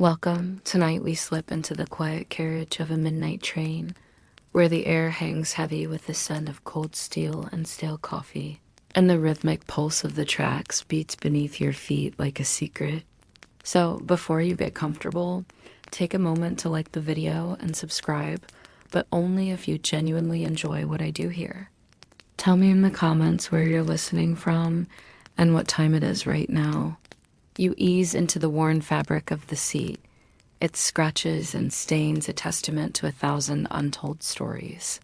Welcome. Tonight we slip into the quiet carriage of a midnight train, where the air hangs heavy with the scent of cold steel and stale coffee, and the rhythmic pulse of the tracks beats beneath your feet like a secret. So, before you get comfortable, take a moment to like the video and subscribe, but only if you genuinely enjoy what I do here. Tell me in the comments where you're listening from and what time it is right now. You ease into the worn fabric of the seat, its scratches and stains a testament to 1,000 untold stories.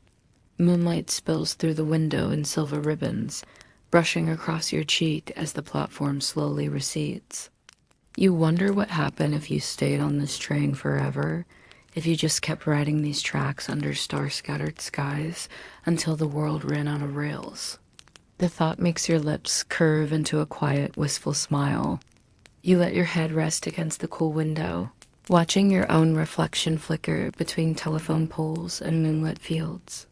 Moonlight spills through the window in silver ribbons, brushing across your cheek as the platform slowly recedes. You wonder what happened if you stayed on this train forever, if you just kept riding these tracks under star-scattered skies until the world ran out of rails. The thought makes your lips curve into a quiet, wistful smile. You let your head rest against the cool window, watching your own reflection flicker between telephone poles and moonlit fields.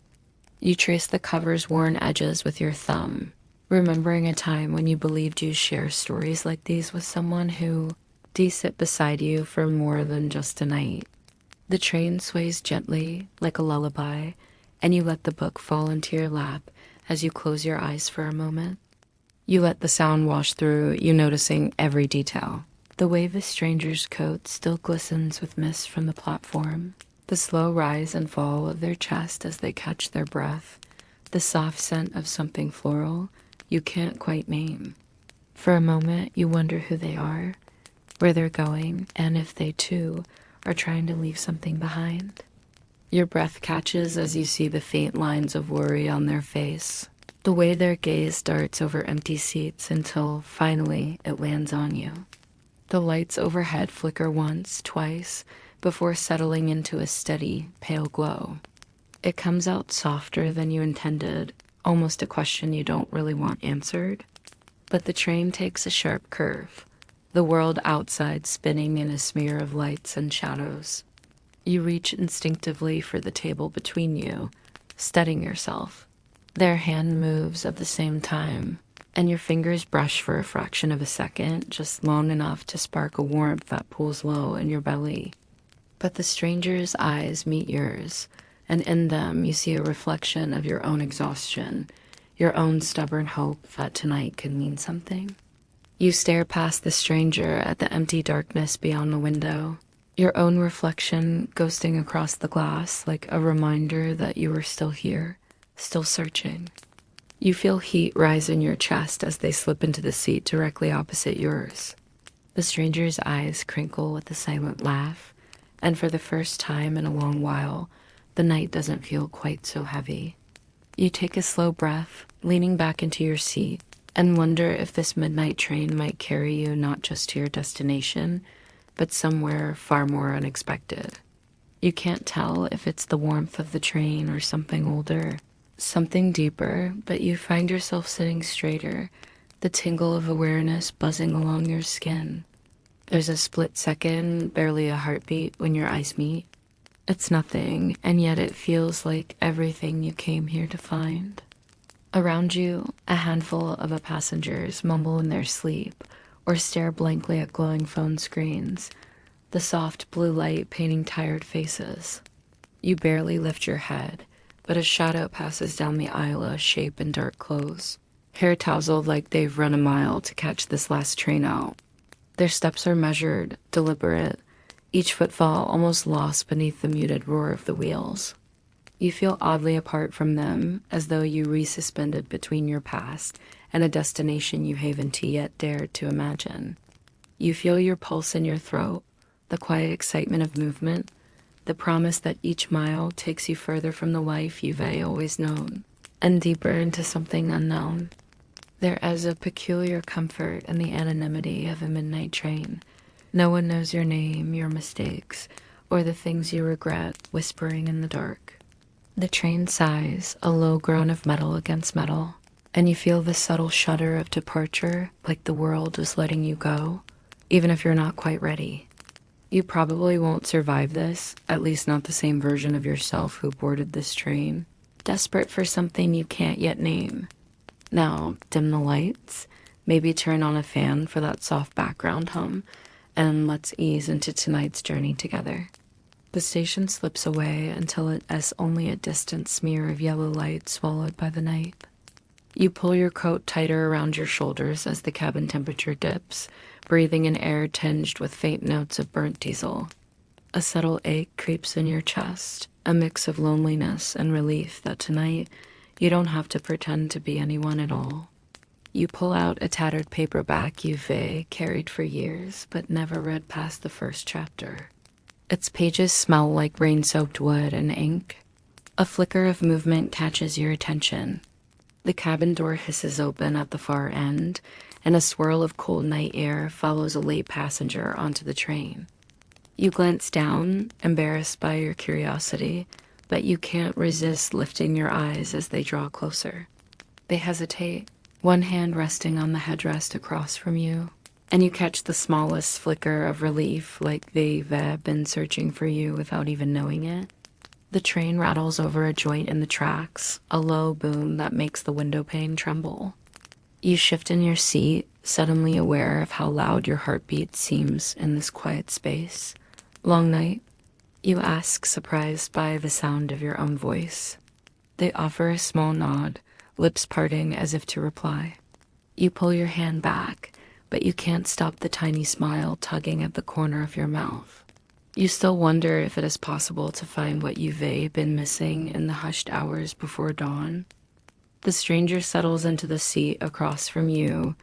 You trace the cover's worn edges with your thumb, remembering a time when you believed you'd share stories like these with someone who did sit beside you for more than just a night. The train sways gently, like a lullaby, and you let the book fall into your lap as you close your eyes for a moment. You let the sound wash through, you noticing every detail. The way the stranger's coat still glistens with mist from the platform, the slow rise and fall of their chest as they catch their breath, the soft scent of something floral you can't quite name. For a moment, you wonder who they are, where they're going, and if they too are trying to leave something behind. Your breath catches as you see the faint lines of worry on their face, the way their gaze darts over empty seats until finally it lands on you. The lights overhead flicker once, twice, before settling into a steady, pale glow. It comes out softer than you intended, almost a question you don't really want answered. But the train takes a sharp curve, the world outside spinning in a smear of lights and shadows. You reach instinctively for the table between you, steadying yourself. Their hand moves at the same time, and your fingers brush for a fraction of a second, just long enough to spark a warmth that pulls low in your belly. But the stranger's eyes meet yours, and in them you see a reflection of your own exhaustion, your own stubborn hope that tonight could mean something. You stare past the stranger at the empty darkness beyond the window, your own reflection ghosting across the glass like a reminder that you are still here, still searching. You feel heat rise in your chest as they slip into the seat directly opposite yours. The stranger's eyes crinkle with a silent laugh, and for the first time in a long while, the night doesn't feel quite so heavy. You take a slow breath, leaning back into your seat, and wonder if this midnight train might carry you not just to your destination, but somewhere far more unexpected. You can't tell if it's the warmth of the train or something older, something deeper, but you find yourself sitting straighter, the tingle of awareness buzzing along your skin. There's a split second, barely a heartbeat, when your eyes meet. It's nothing, and yet it feels like everything you came here to find. Around you, a handful of passengers mumble in their sleep or stare blankly at glowing phone screens, the soft blue light painting tired faces. You barely lift your head, but a shadow passes down the aisle, a shape in dark clothes, hair tousled like they've run a mile to catch this last train out. Their steps are measured, deliberate, each footfall almost lost beneath the muted roar of the wheels. You feel oddly apart from them, as though you resuspended between your past and a destination you haven't yet dared to imagine. You feel your pulse in your throat, the quiet excitement of movement, the promise that each mile takes you further from the life you've always known, and deeper into something unknown. There is a peculiar comfort in the anonymity of a midnight train. No one knows your name, your mistakes, or the things you regret whispering in the dark. The train sighs, a low groan of metal against metal, and you feel the subtle shudder of departure, like the world is letting you go, even if you're not quite ready. You probably won't survive this, at least not the same version of yourself who boarded this train, desperate for something you can't yet name. Now, dim the lights, maybe turn on a fan for that soft background hum, and let's ease into tonight's journey together. The station slips away until it is only a distant smear of yellow light swallowed by the night. You pull your coat tighter around your shoulders as the cabin temperature dips, breathing in air tinged with faint notes of burnt diesel. A subtle ache creeps in your chest, a mix of loneliness and relief that tonight you don't have to pretend to be anyone at all. You pull out a tattered paperback you've carried for years but never read past the first chapter. Its pages smell like rain-soaked wood and ink. A flicker of movement catches your attention. The cabin door hisses open at the far end, and a swirl of cold night air follows a late passenger onto the train. You glance down, embarrassed by your curiosity, but you can't resist lifting your eyes as they draw closer. They hesitate, one hand resting on the headrest across from you, and you catch the smallest flicker of relief, like they've been searching for you without even knowing it. The train rattles over a joint in the tracks, a low boom that makes the window pane tremble. You shift in your seat, suddenly aware of how loud your heartbeat seems in this quiet space. Long night? You ask, surprised by the sound of your own voice. They offer a small nod, lips parting as if to reply. You pull your hand back, but you can't stop the tiny smile tugging at the corner of your mouth. You still wonder if it is possible to find what you've been missing in the hushed hours before dawn. The stranger settles into the seat across from you,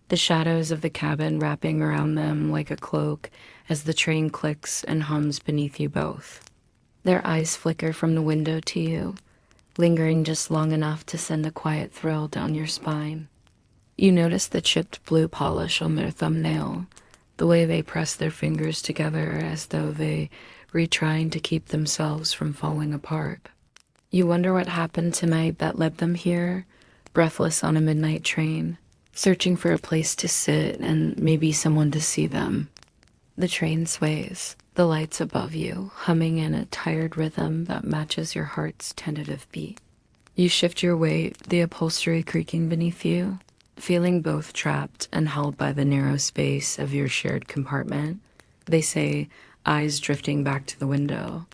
the shadows of the cabin wrapping around them like a cloak as the train clicks and hums beneath you both. Their eyes flicker from the window to you, lingering just long enough to send a quiet thrill down your spine. You notice the chipped blue polish on their thumbnail, the way they press their fingers together as though they were trying to keep themselves from falling apart. You wonder what happened tonight that led them here, breathless on a midnight train, searching for a place to sit and maybe someone to see them. The train sways, the lights above you humming in a tired rhythm that matches your heart's tentative beat. You shift your weight, the upholstery creaking beneath you, feeling both trapped and held by the narrow space of your shared compartment. They say, eyes drifting back to the window.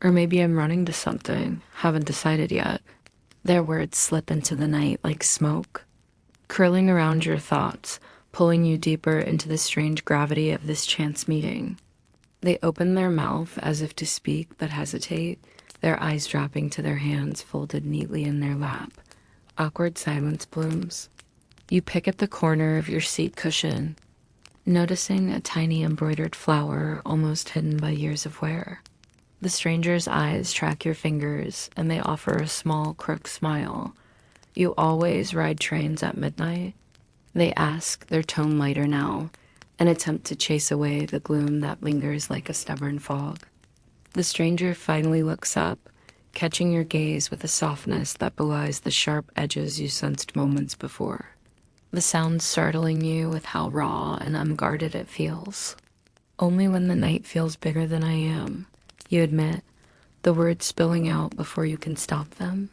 Or maybe I'm running to something, haven't decided yet. Their words slip into the night like smoke, curling around your thoughts, pulling you deeper into the strange gravity of this chance meeting. They open their mouth as if to speak but hesitate, their eyes dropping to their hands folded neatly in their lap. Awkward silence blooms. You pick at the corner of your seat cushion, noticing a tiny embroidered flower almost hidden by years of wear. The stranger's eyes track your fingers, and they offer a small, crook smile. You always ride trains at midnight? They ask, their tone lighter now, an attempt to chase away the gloom that lingers like a stubborn fog. The stranger finally looks up, catching your gaze with a softness that belies the sharp edges you sensed moments before. The sound startling you with how raw and unguarded it feels. Only when the night feels bigger than I am, you admit, the words spilling out before you can stop them.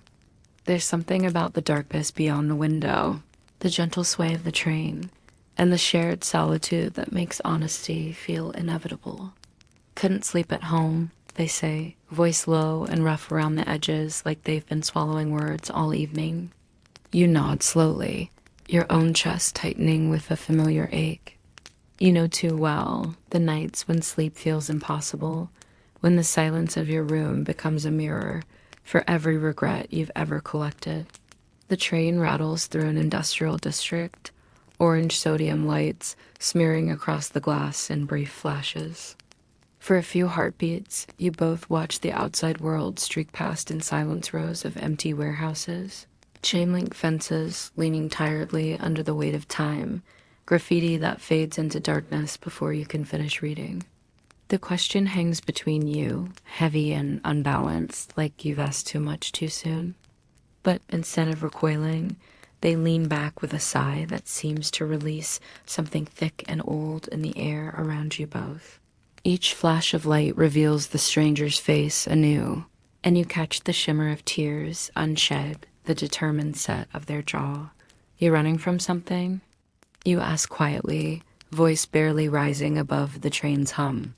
There's something about the darkness beyond the window, the gentle sway of the train, and the shared solitude that makes honesty feel inevitable. Couldn't sleep at home, they say, voice low and rough around the edges like they've been swallowing words all evening. You nod slowly, your own chest tightening with a familiar ache. You know too well the nights when sleep feels impossible, when the silence of your room becomes a mirror for every regret you've ever collected. The train rattles through an industrial district, orange sodium lights smearing across the glass in brief flashes. For a few heartbeats, you both watch the outside world streak past in silence rows of empty warehouses. Chain-link fences leaning tiredly under the weight of time, graffiti that fades into darkness before you can finish reading. The question hangs between you, heavy and unbalanced, like you've asked too much too soon. But instead of recoiling, they lean back with a sigh that seems to release something thick and old in the air around you both. Each flash of light reveals the stranger's face anew, and you catch the shimmer of tears unshed, the determined set of their jaw. You running from something? You ask quietly, voice barely rising above the train's hum.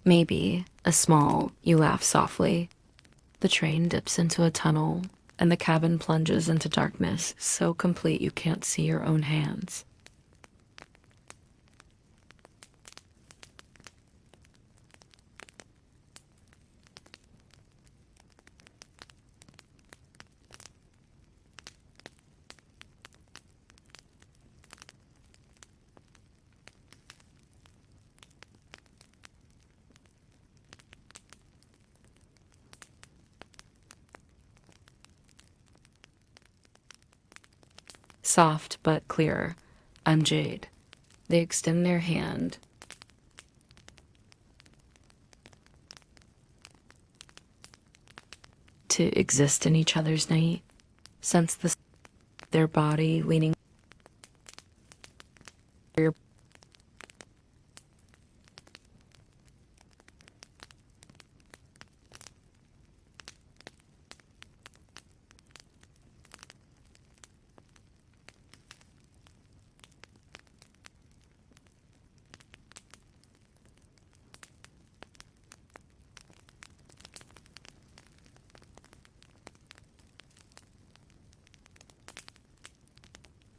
Maybe, a small, you laugh softly. The train dips into a tunnel, and the cabin plunges into darkness so complete you can't see your own hands. Soft but clear. I'm Jade. They extend their hand. To exist in each other's night. Sense their body leaning your.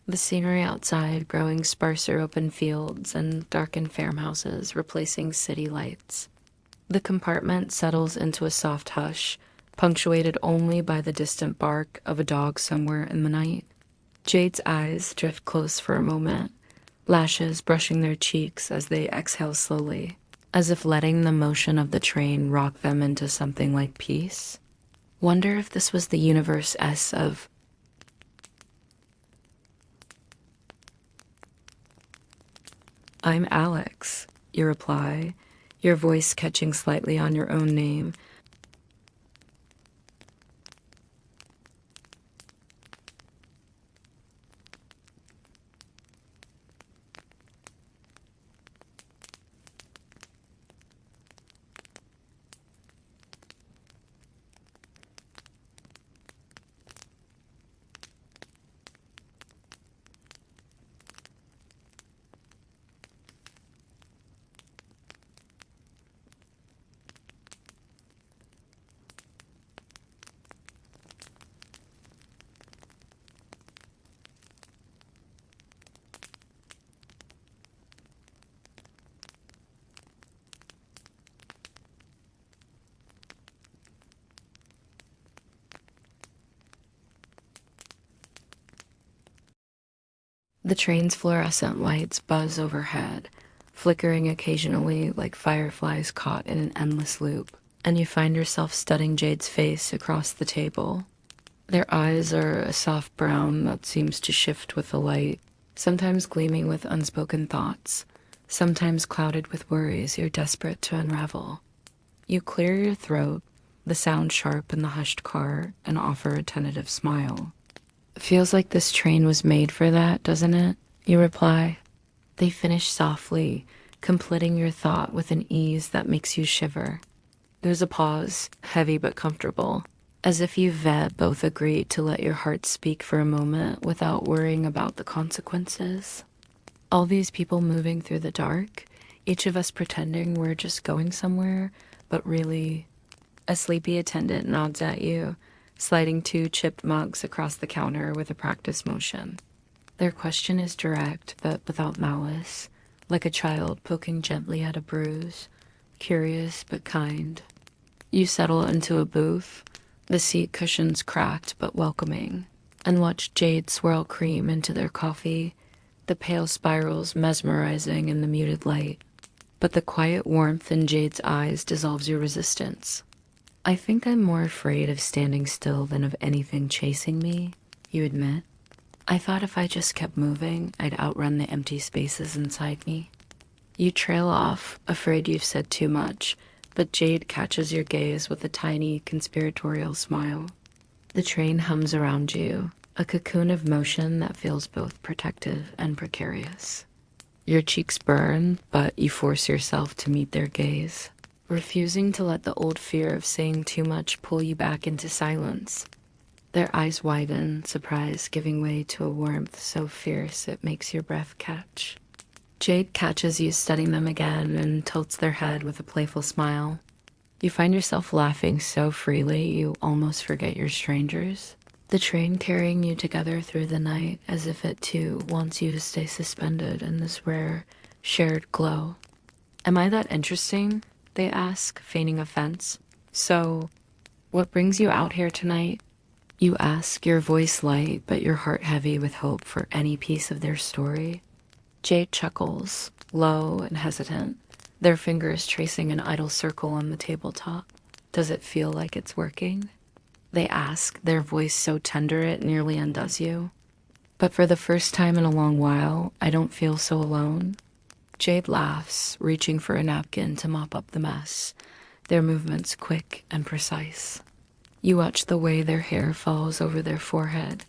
The scenery outside growing sparser open fields and darkened farmhouses replacing city lights. The compartment settles into a soft hush, punctuated only by the distant bark of a dog somewhere in the night. Jade's eyes drift close for a moment, lashes brushing their cheeks as they exhale slowly, as if letting the motion of the train rock them into something like peace. Wonder if this was the universe S of. I'm Alex, you reply, your voice catching slightly on your own name. The train's fluorescent lights buzz overhead, flickering occasionally like fireflies caught in an endless loop, and you find yourself studying Jade's face across the table. Their eyes are a soft brown that seems to shift with the light, sometimes gleaming with unspoken thoughts, sometimes clouded with worries you're desperate to unravel. You clear your throat, the sound sharp in the hushed car, and offer a tentative smile. Feels like this train was made for that, doesn't it? You reply. They finish softly, completing your thought with an ease that makes you shiver. There's a pause, heavy but comfortable, as if you vet both agreed to let your heart speak for a moment without worrying about the consequences. All these people moving through the dark, each of us pretending we're just going somewhere, but really. A sleepy attendant nods at you, sliding 2 chipped mugs across the counter with a practice motion. Their question is direct, but without malice, like a child poking gently at a bruise, curious but kind. You settle into a booth, the seat cushions cracked but welcoming, and watch Jade swirl cream into their coffee, the pale spirals mesmerizing in the muted light. But the quiet warmth in Jade's eyes dissolves your resistance. I think I'm more afraid of standing still than of anything chasing me, you admit. I thought if I just kept moving, I'd outrun the empty spaces inside me. You trail off, afraid you've said too much, but Jade catches your gaze with a tiny, conspiratorial smile. The train hums around you, a cocoon of motion that feels both protective and precarious. Your cheeks burn, but you force yourself to meet their gaze, refusing to let the old fear of saying too much pull you back into silence. Their eyes widen, surprise giving way to a warmth so fierce it makes your breath catch. Jade catches you studying them again and tilts their head with a playful smile. You find yourself laughing so freely you almost forget you're strangers. The train carrying you together through the night as if it too wants you to stay suspended in this rare, shared glow. Am I that interesting? They ask, feigning offense. So, what brings you out here tonight? You ask, your voice light but your heart heavy with hope for any piece of their story. Jade chuckles, low and hesitant, their fingers tracing an idle circle on the tabletop. Does it feel like it's working? They ask, their voice so tender it nearly undoes you. But for the first time in a long while, I don't feel so alone. Jade laughs, reaching for a napkin to mop up the mess, their movements quick and precise. You watch the way their hair falls over their forehead,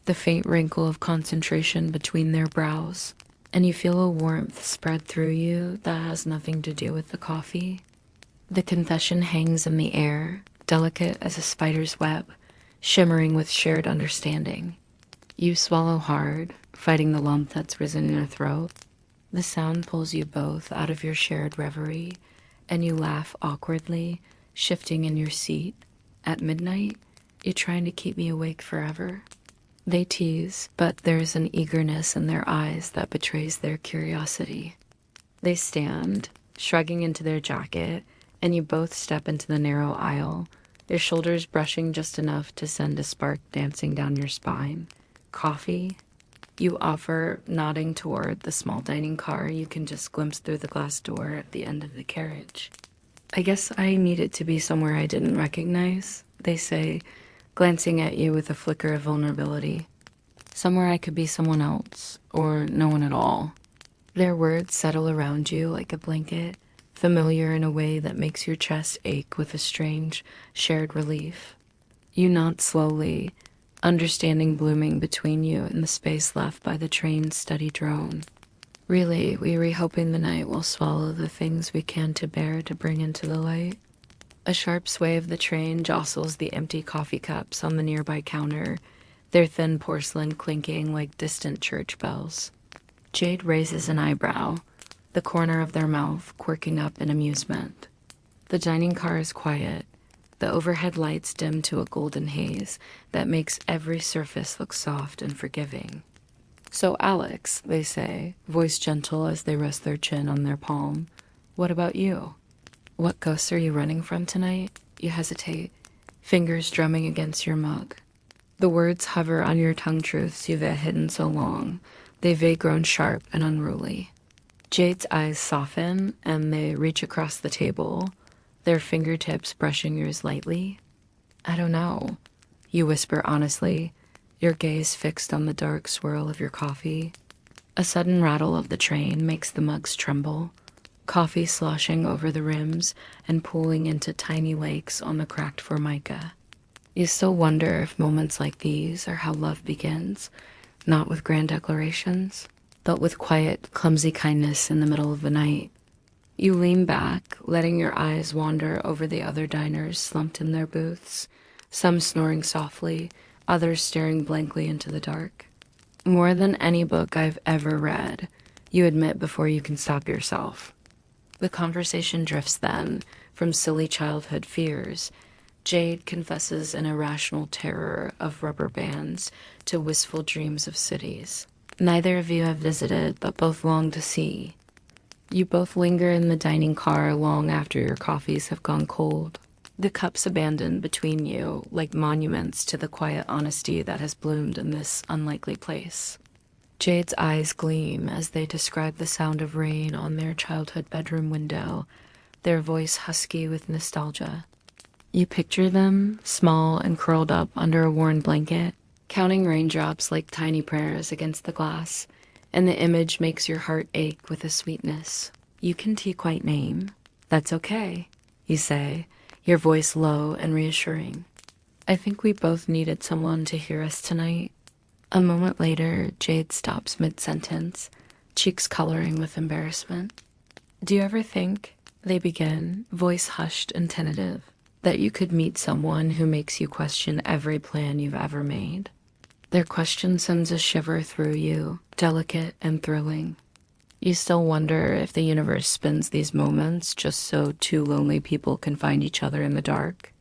the faint wrinkle of concentration between their brows, and you feel a warmth spread through you that has nothing to do with the coffee. The confession hangs in the air, delicate as a spider's web, shimmering with shared understanding. You swallow hard, fighting the lump that's risen in your throat. The sound pulls you both out of your shared reverie, and you laugh awkwardly, shifting in your seat. At midnight, you're trying to keep me awake forever. They tease, but there's an eagerness in their eyes that betrays their curiosity. They stand, shrugging into their jacket, and you both step into the narrow aisle, your shoulders brushing just enough to send a spark dancing down your spine. Coffee? You offer, nodding toward the small dining car you can just glimpse through the glass door at the end of the carriage. I guess I need it to be somewhere I didn't recognize, they say, glancing at you with a flicker of vulnerability. Somewhere I could be someone else, or no one at all. Their words settle around you like a blanket, familiar in a way that makes your chest ache with a strange, shared relief. You nod slowly, understanding blooming between you and the space left by the train's steady drone. Really, we were hoping the night will swallow the things we can to bear to bring into the light. A sharp sway of the train jostles the empty coffee cups on the nearby counter, their thin porcelain clinking like distant church bells. Jade raises an eyebrow, the corner of their mouth quirking up in amusement. The dining car is quiet, the overhead lights dim to a golden haze that makes every surface look soft and forgiving. So Alex, they say, voice gentle as they rest their chin on their palm, what about you? What ghosts are you running from tonight? You hesitate, fingers drumming against your mug. The words hover on your tongue truths you've hidden so long. They've grown sharp and unruly. Jade's eyes soften and they reach across the table, their fingertips brushing yours lightly. I don't know, you whisper honestly, your gaze fixed on the dark swirl of your coffee. A sudden rattle of the train makes the mugs tremble, coffee sloshing over the rims and pooling into tiny lakes on the cracked formica. You still wonder if moments like these are how love begins, not with grand declarations, but with quiet, clumsy kindness in the middle of the night. You lean back, letting your eyes wander over the other diners slumped in their booths, some snoring softly, others staring blankly into the dark. More than any book I've ever read, you admit before you can stop yourself. The conversation drifts then, from silly childhood fears. Jade confesses an irrational terror of rubber bands to wistful dreams of cities. Neither of you have visited, but both long to see. You both linger in the dining car long after your coffees have gone cold, the cups abandoned between you like monuments to the quiet honesty that has bloomed in this unlikely place. Jade's eyes gleam as they describe the sound of rain on their childhood bedroom window, their voice husky with nostalgia. You picture them, small and curled up under a worn blanket, counting raindrops like tiny prayers against the glass, and the image makes your heart ache with a sweetness you can't quite name. That's okay, you say, your voice low and reassuring. I think we both needed someone to hear us tonight. A moment later, Jade stops mid-sentence, cheeks coloring with embarrassment. Do you ever think, they begin, voice hushed and tentative, that you could meet someone who makes you question every plan you've ever made? Their question sends a shiver through you, delicate and thrilling. You still wonder if the universe spins these moments just so two lonely people can find each other in the dark.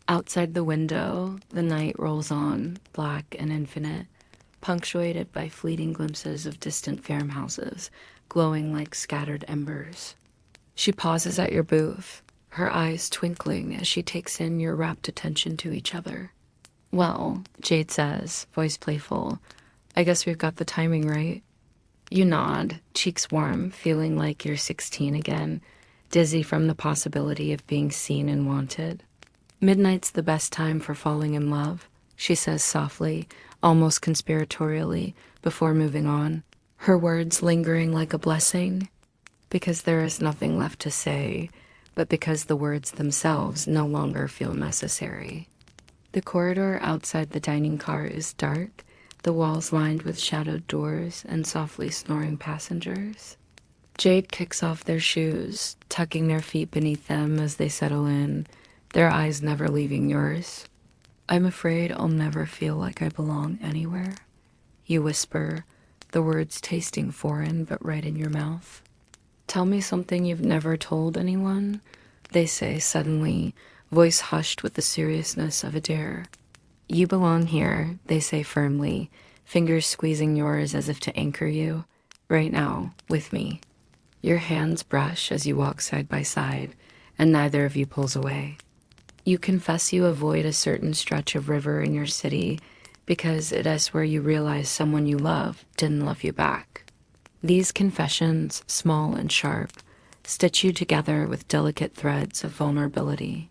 Outside the window, the night rolls on, black and infinite, punctuated by fleeting glimpses of distant farmhouses, glowing like scattered embers. She pauses at your booth, her eyes twinkling as she takes in your rapt attention to each other. "Well," Jade says, voice playful, "I guess we've got the timing right." You nod, cheeks warm, feeling like you're 16 again, dizzy from the possibility of being seen and wanted. "Midnight's the best time for falling in love," she says softly, almost conspiratorially, before moving on, her words lingering like a blessing. Because there is nothing left to say, but because the words themselves no longer feel necessary. The corridor outside the dining car is dark, the walls lined with shadowed doors and softly snoring passengers. Jade kicks off their shoes, tucking their feet beneath them as they settle in, their eyes never leaving yours. "I'm afraid I'll never feel like I belong anywhere," you whisper, the words tasting foreign but right in your mouth. "Tell me something you've never told anyone," they say suddenly, voice hushed with the seriousness of a dare. "You belong here," they say firmly, fingers squeezing yours as if to anchor you. "Right now, with me." Your hands brush as you walk side by side, and neither of you pulls away. You confess you avoid a certain stretch of river in your city because it is where you realize someone you love didn't love you back. These confessions, small and sharp, stitch you together with delicate threads of vulnerability.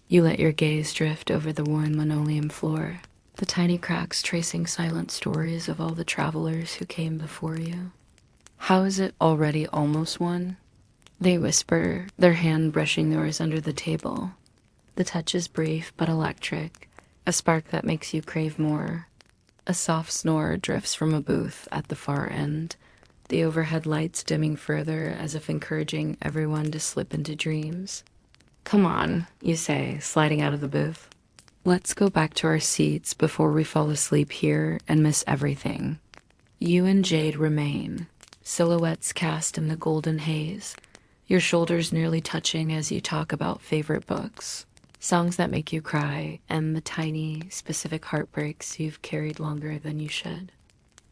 You let your gaze drift over the worn linoleum floor, the tiny cracks tracing silent stories of all the travelers who came before you. "How is it already almost 1?" they whisper, their hand brushing yours under the table. The touch is brief but electric, a spark that makes you crave more. A soft snore drifts from a booth at the far end, the overhead lights dimming further as if encouraging everyone to slip into dreams. "Come on," you say, sliding out of the booth. "Let's go back to our seats before we fall asleep here and miss everything." You and Jade remain, silhouettes cast in the golden haze, your shoulders nearly touching as you talk about favorite books, songs that make you cry, and the tiny, specific heartbreaks you've carried longer than you should.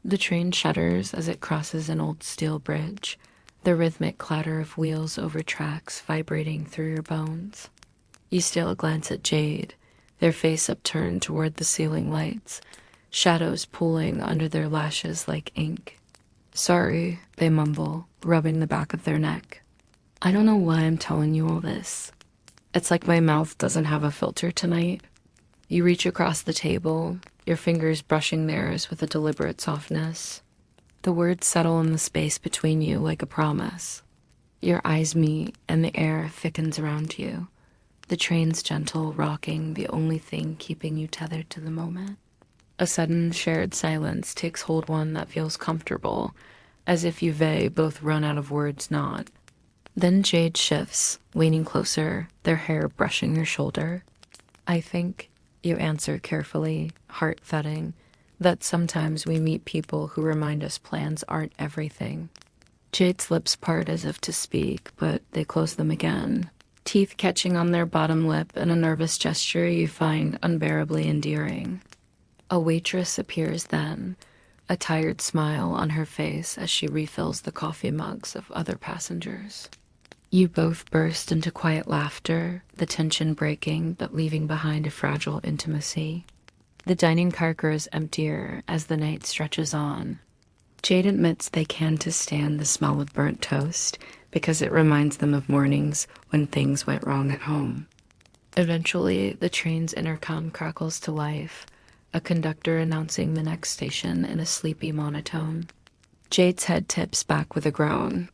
The train shudders as it crosses an old steel bridge, the rhythmic clatter of wheels over tracks vibrating through your bones. You steal a glance at Jade, their face upturned toward the ceiling lights, shadows pooling under their lashes like ink. "Sorry," they mumble, rubbing the back of their neck. "I don't know why I'm telling you all this. It's like my mouth doesn't have a filter tonight." You reach across the table, your fingers brushing theirs with a deliberate softness. The words settle in the space between you like a promise. Your eyes meet, and the air thickens around you. The train's gentle rocking, the only thing keeping you tethered to the moment. A sudden shared silence takes hold, one that feels comfortable, as if you both run out of words not. Then Jade shifts, leaning closer, their hair brushing your shoulder. "I think," you answer carefully, heart thudding, "that sometimes we meet people who remind us plans aren't everything." Jade's lips part as if to speak, but they close them again, teeth catching on their bottom lip in a nervous gesture you find unbearably endearing. A waitress appears then, a tired smile on her face as she refills the coffee mugs of other passengers. You both burst into quiet laughter, the tension breaking but leaving behind a fragile intimacy. The dining car grows emptier as the night stretches on. Jade admits they can't stand the smell of burnt toast because it reminds them of mornings when things went wrong at home. Eventually, the train's intercom crackles to life, a conductor announcing the next station in a sleepy monotone. Jade's head tips back with a groan.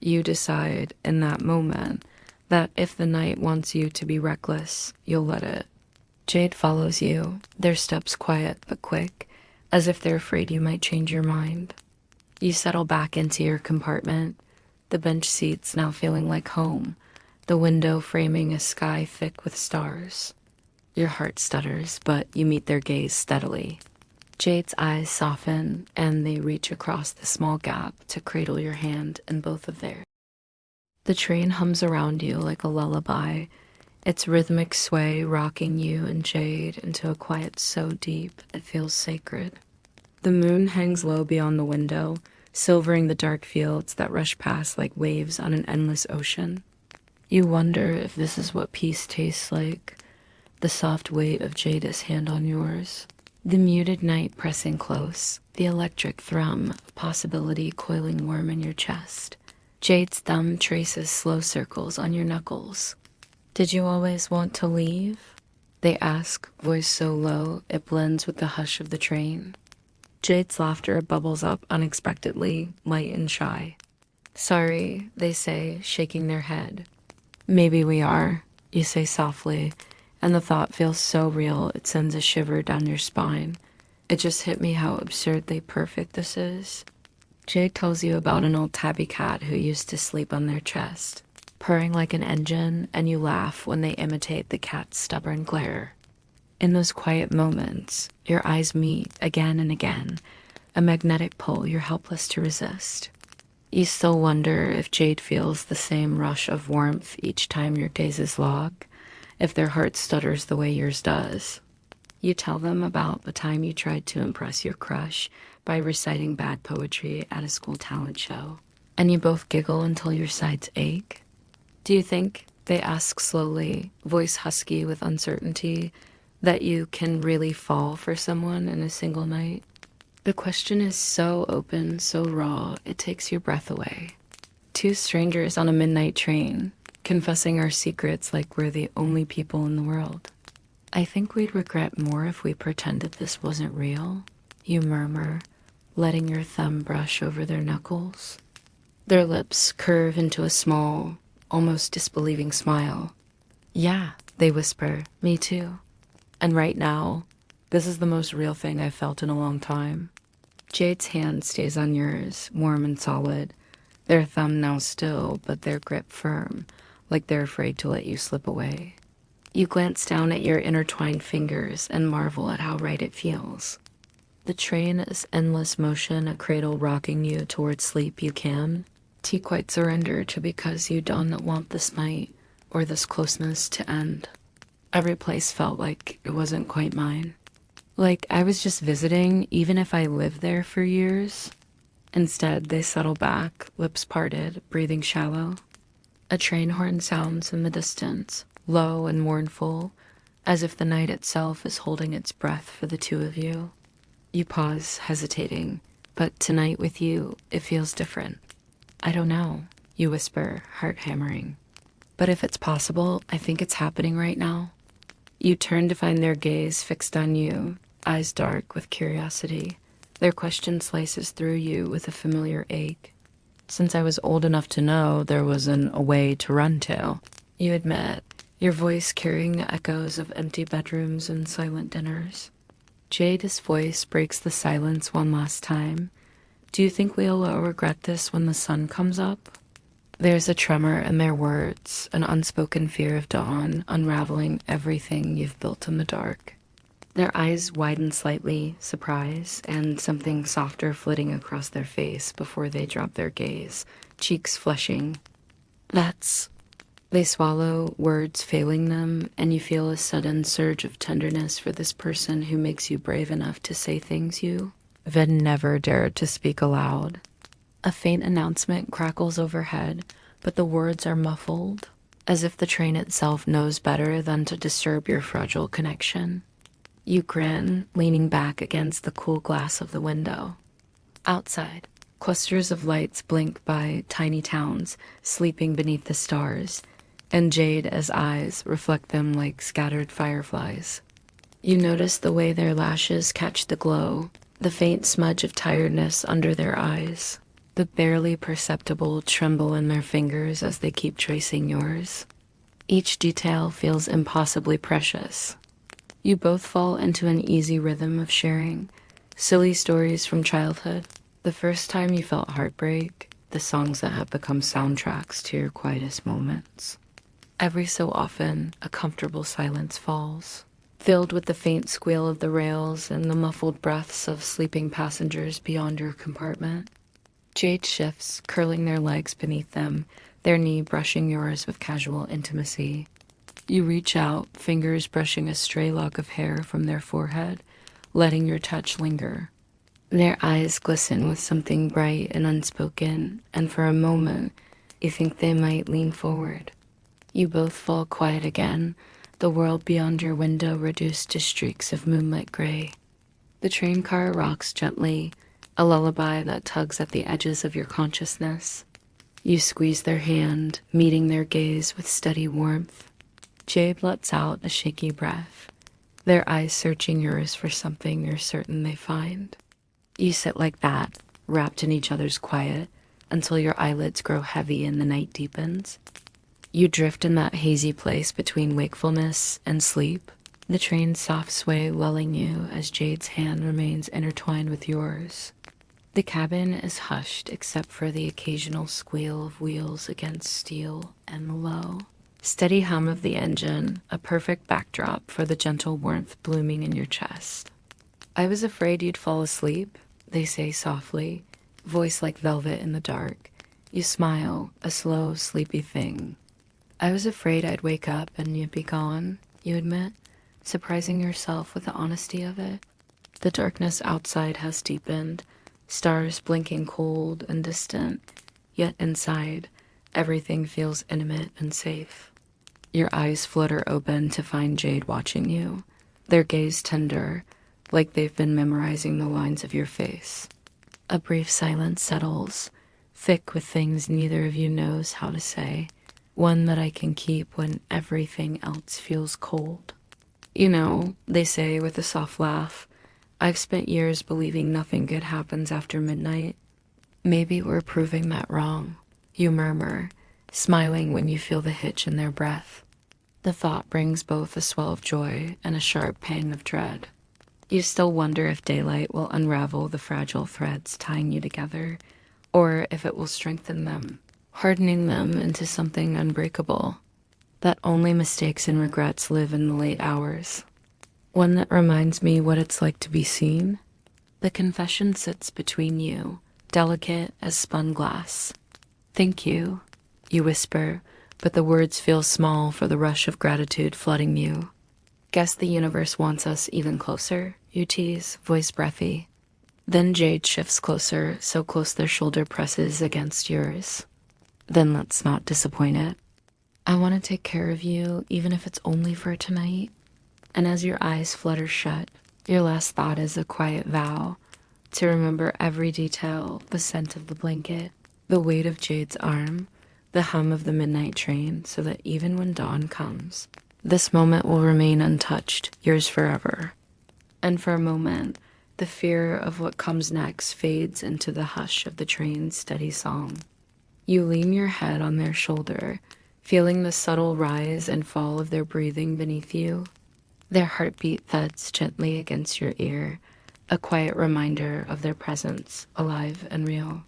You decide, in that moment, that if the night wants you to be reckless, you'll let it. Jade follows you, their steps quiet but quick, as if they're afraid you might change your mind. You settle back into your compartment, the bench seats now feeling like home, the window framing a sky thick with stars. Your heart stutters, but you meet their gaze steadily. Jade's eyes soften and they reach across the small gap to cradle your hand in both of theirs. The train hums around you like a lullaby, its rhythmic sway rocking you and Jade into a quiet so deep it feels sacred. The moon hangs low beyond the window, silvering the dark fields that rush past like waves on an endless ocean. You wonder if this is what peace tastes like, the soft weight of Jada's hand on yours, the muted night pressing close, the electric thrum of possibility coiling warm in your chest. Jade's thumb traces slow circles on your knuckles. Did you always want to leave? They ask, voice so low it blends with the hush of the train. Jade's laughter bubbles up unexpectedly, light and shy. Sorry, they say, shaking their head. Maybe we are, you say softly, and the thought feels so real it sends a shiver down your spine. It just hit me how absurdly perfect this is. Jade tells you about an old tabby cat who used to sleep on their chest, purring like an engine, and you laugh when they imitate the cat's stubborn glare. In those quiet moments, your eyes meet again and again, a magnetic pull you're helpless to resist. You still wonder if Jade feels the same rush of warmth each time your gazes lock, if their heart stutters the way yours does. You tell them about the time you tried to impress your crush by reciting bad poetry at a school talent show, and you both giggle until your sides ache. Do you think, they ask slowly, voice husky with uncertainty, that you can really fall for someone in a single night? The question is so open, so raw, it takes your breath away. Two strangers on a midnight train, confessing our secrets like we're the only people in the world. I think we'd regret more if we pretended this wasn't real, you murmur, letting your thumb brush over their knuckles. Their lips curve into a small, almost disbelieving smile. Yeah, they whisper, me too. And right now, this is the most real thing I've felt in a long time. Jade's hand stays on yours, warm and solid, their thumb now still, but their grip firm, like they're afraid to let you slip away. You glance down at your intertwined fingers and marvel at how right it feels. The train is endless motion, a cradle rocking you towards sleep you can. T quite surrender to because you don't want this night or this closeness to end. Every place felt like it wasn't quite mine. Like I was just visiting, even if I lived there for years. Instead, they settle back, lips parted, breathing shallow. A train horn sounds in the distance, low and mournful, as if the night itself is holding its breath for the two of you. You pause, hesitating, but tonight with you, it feels different. I don't know, you whisper, heart hammering. But if it's possible, I think it's happening right now. You turn to find their gaze fixed on you, eyes dark with curiosity. Their question slices through you with a familiar ache. Since I was old enough to know there was an away to run to, you admit, your voice carrying the echoes of empty bedrooms and silent dinners. Jade's voice breaks the silence one last time. Do you think we'll regret this when the sun comes up? There's a tremor in their words, an unspoken fear of dawn unraveling everything you've built in the dark. Their eyes widen slightly, surprise, and something softer flitting across their face before they drop their gaze, cheeks flushing. They swallow, words failing them, and you feel a sudden surge of tenderness for this person who makes you brave enough to say things you had never dared to speak aloud. A faint announcement crackles overhead, but the words are muffled, as if the train itself knows better than to disturb your fragile connection. You grin, leaning back against the cool glass of the window. Outside, clusters of lights blink by tiny towns sleeping beneath the stars, and Jade's eyes reflect them like scattered fireflies. You notice the way their lashes catch the glow, the faint smudge of tiredness under their eyes, the barely perceptible tremble in their fingers as they keep tracing yours. Each detail feels impossibly precious. You both fall into an easy rhythm of sharing, silly stories from childhood, the first time you felt heartbreak, the songs that have become soundtracks to your quietest moments. Every so often, a comfortable silence falls. filled with the faint squeal of the rails and the muffled breaths of sleeping passengers beyond your compartment. Jade shifts, curling their legs beneath them, their knee brushing yours with casual intimacy. You reach out, fingers brushing a stray lock of hair from their forehead, letting your touch linger. Their eyes glisten with something bright and unspoken, and for a moment, you think they might lean forward. You both fall quiet again, the world beyond your window reduced to streaks of moonlit gray. The train car rocks gently, a lullaby that tugs at the edges of your consciousness. You squeeze their hand, meeting their gaze with steady warmth. Jade lets out a shaky breath, their eyes searching yours for something you're certain they find. You sit like that, wrapped in each other's quiet, until your eyelids grow heavy and the night deepens. You drift in that hazy place between wakefulness and sleep, the train's soft sway lulling you as Jade's hand remains intertwined with yours. The cabin is hushed except for the occasional squeal of wheels against steel and the low, steady hum of the engine, a perfect backdrop for the gentle warmth blooming in your chest. "I was afraid you'd fall asleep," they say softly, voice like velvet in the dark. You smile, a slow, sleepy thing. "I was afraid I'd wake up and you'd be gone," you admit, surprising yourself with the honesty of it. The darkness outside has deepened, stars blinking cold and distant, yet inside, everything feels intimate and safe. Your eyes flutter open to find Jade watching you, their gaze tender, like they've been memorizing the lines of your face. A brief silence settles, thick with things neither of you knows how to say, one that I can keep when everything else feels cold. "You know," they say with a soft laugh, "I've spent years believing nothing good happens after midnight. Maybe we're proving that wrong," you murmur, smiling when you feel the hitch in their breath. The thought brings both a swell of joy and a sharp pang of dread. You still wonder if daylight will unravel the fragile threads tying you together, or if it will strengthen them, hardening them into something unbreakable, that only mistakes and regrets live in the late hours. One that reminds me what it's like to be seen. The confession sits between you, delicate as spun glass. "Thank you," you whisper, but the words feel small for the rush of gratitude flooding you. "Guess the universe wants us even closer," you tease, voice breathy. Then Jade shifts closer, so close their shoulder presses against yours. "Then let's not disappoint it. I want to take care of you, even if it's only for tonight." And as your eyes flutter shut, your last thought is a quiet vow to remember every detail, the scent of the blanket, the weight of Jade's arm, the hum of the midnight train, so that even when dawn comes, this moment will remain untouched, yours forever. And for a moment, the fear of what comes next fades into the hush of the train's steady song. You lean your head on their shoulder, feeling the subtle rise and fall of their breathing beneath you. Their heartbeat thuds gently against your ear, a quiet reminder of their presence, alive and real.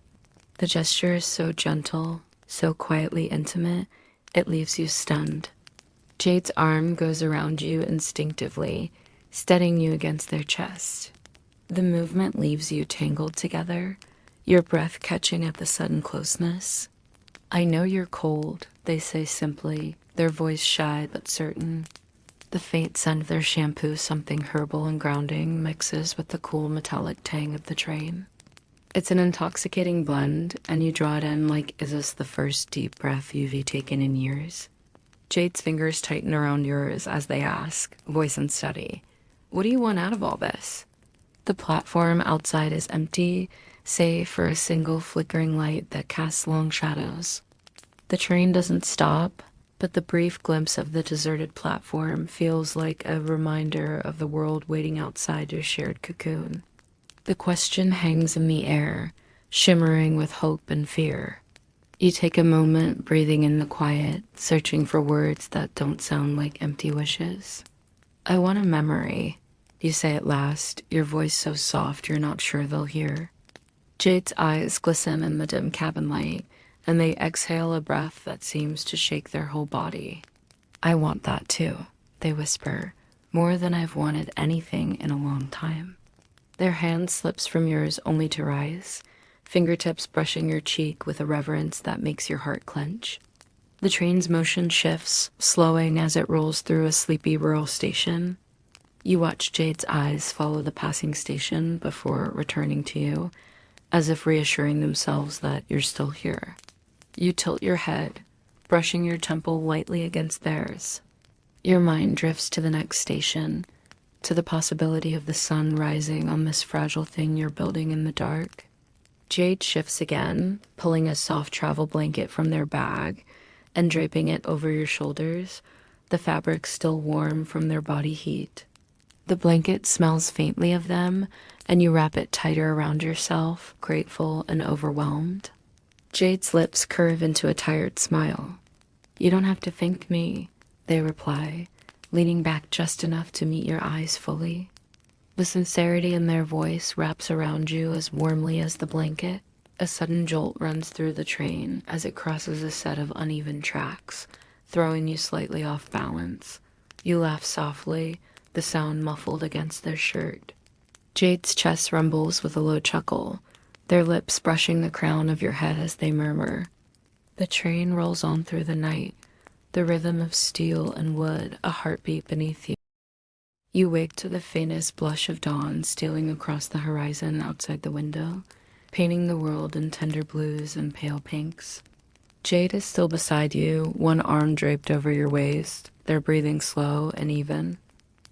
The gesture is so gentle, so quietly intimate, it leaves you stunned. Jade's arm goes around you instinctively, steadying you against their chest. The movement leaves you tangled together, your breath catching at the sudden closeness. "I know you're cold," they say simply, their voice shy but certain. The faint scent of their shampoo, something herbal and grounding, mixes with the cool metallic tang of the train. It's an intoxicating blend, and you draw it in like, is this the first deep breath you've taken in years? Jade's fingers tighten around yours as they ask, voice unsteady, "What do you want out of all this?" The platform outside is empty, save for a single flickering light that casts long shadows. The train doesn't stop, but the brief glimpse of the deserted platform feels like a reminder of the world waiting outside your shared cocoon. The question hangs in the air, shimmering with hope and fear. You take a moment, breathing in the quiet, searching for words that don't sound like empty wishes. "I want a memory," you say at last, your voice so soft you're not sure they'll hear. Jade's eyes glisten in the dim cabin light, and they exhale a breath that seems to shake their whole body. "I want that too," they whisper, more than I've wanted anything in a long time. Their hand slips from yours only to rise, fingertips brushing your cheek with a reverence that makes your heart clench. The train's motion shifts, slowing as it rolls through a sleepy rural station. You watch Jade's eyes follow the passing station before returning to you, as if reassuring themselves that you're still here. You tilt your head, brushing your temple lightly against theirs. Your mind drifts to the next station, to the possibility of the sun rising on this fragile thing you're building in the dark. Jade shifts again, pulling a soft travel blanket from their bag and draping it over your shoulders, the fabric still warm from their body heat. The blanket smells faintly of them, and you wrap it tighter around yourself, grateful and overwhelmed. Jade's lips curve into a tired smile. "You don't have to thank me," they reply, leaning back just enough to meet your eyes fully. The sincerity in their voice wraps around you as warmly as the blanket. A sudden jolt runs through the train as it crosses a set of uneven tracks, throwing you slightly off balance. You laugh softly, the sound muffled against their shirt. Jade's chest rumbles with a low chuckle, their lips brushing the crown of your head as they murmur. The train rolls on through the night, the rhythm of steel and wood a heartbeat beneath you. You wake to the faintest blush of dawn stealing across the horizon outside the window, painting the world in tender blues and pale pinks. Jade is still beside you, one arm draped over your waist, their breathing slow and even.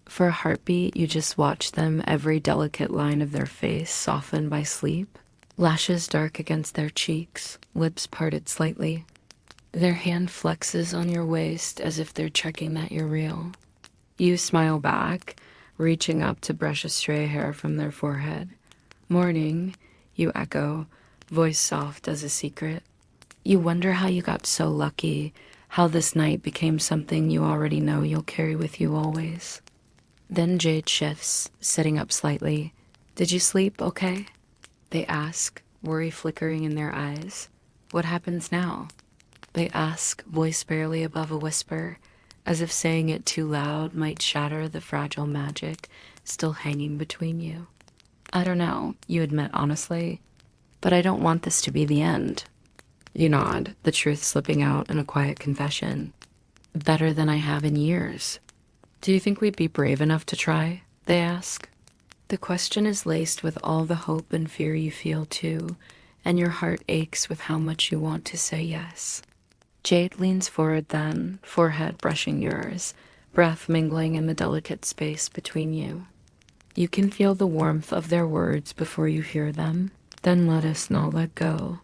For a heartbeat, you just watch them, every delicate line of their face softened by sleep, lashes dark against their cheeks, lips parted slightly. Their hand flexes on your waist as if they're checking that you're real. You smile back, reaching up to brush a stray hair from their forehead. "Morning," you echo, voice soft as a secret. You wonder how you got so lucky, how this night became something you already know you'll carry with you always. Then Jade shifts, sitting up slightly. "Did you sleep okay?" they ask, worry flickering in their eyes. "What happens now?" they ask, voice barely above a whisper, as if saying it too loud might shatter the fragile magic still hanging between you. "I don't know," you admit honestly, "but I don't want this to be the end." You nod, the truth slipping out in a quiet confession. "Better than I have in years." "Do you think we'd be brave enough to try?" they ask. The question is laced with all the hope and fear you feel too, and your heart aches with how much you want to say yes. Jade leans forward then, forehead brushing yours, breath mingling in the delicate space between you. You can feel the warmth of their words before you hear them, then let us not let go.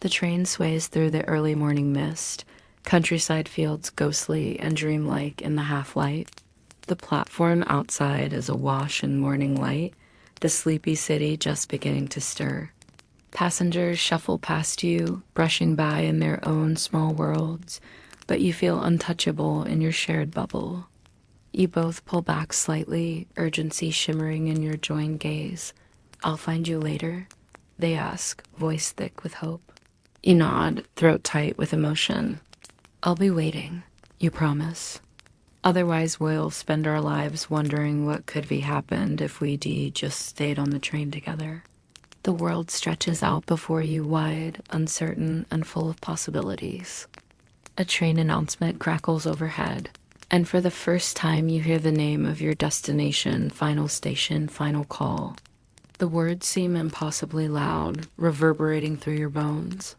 The train sways through the early morning mist, countryside fields ghostly and dreamlike in the half-light. The platform outside is awash in morning light, the sleepy city just beginning to stir. Passengers shuffle past you, brushing by in their own small worlds, but you feel untouchable in your shared bubble. You both pull back slightly, urgency shimmering in your joined gaze. "I'll find you later?" they ask, voice thick with hope. You nod, throat tight with emotion. "I'll be waiting," you promise. "Otherwise we'll spend our lives wondering what could be happened if we just stayed on the train together." The world stretches out before you wide, uncertain, and full of possibilities. A train announcement crackles overhead, and for the first time you hear the name of your destination, final station, final call. The words seem impossibly loud, reverberating through your bones.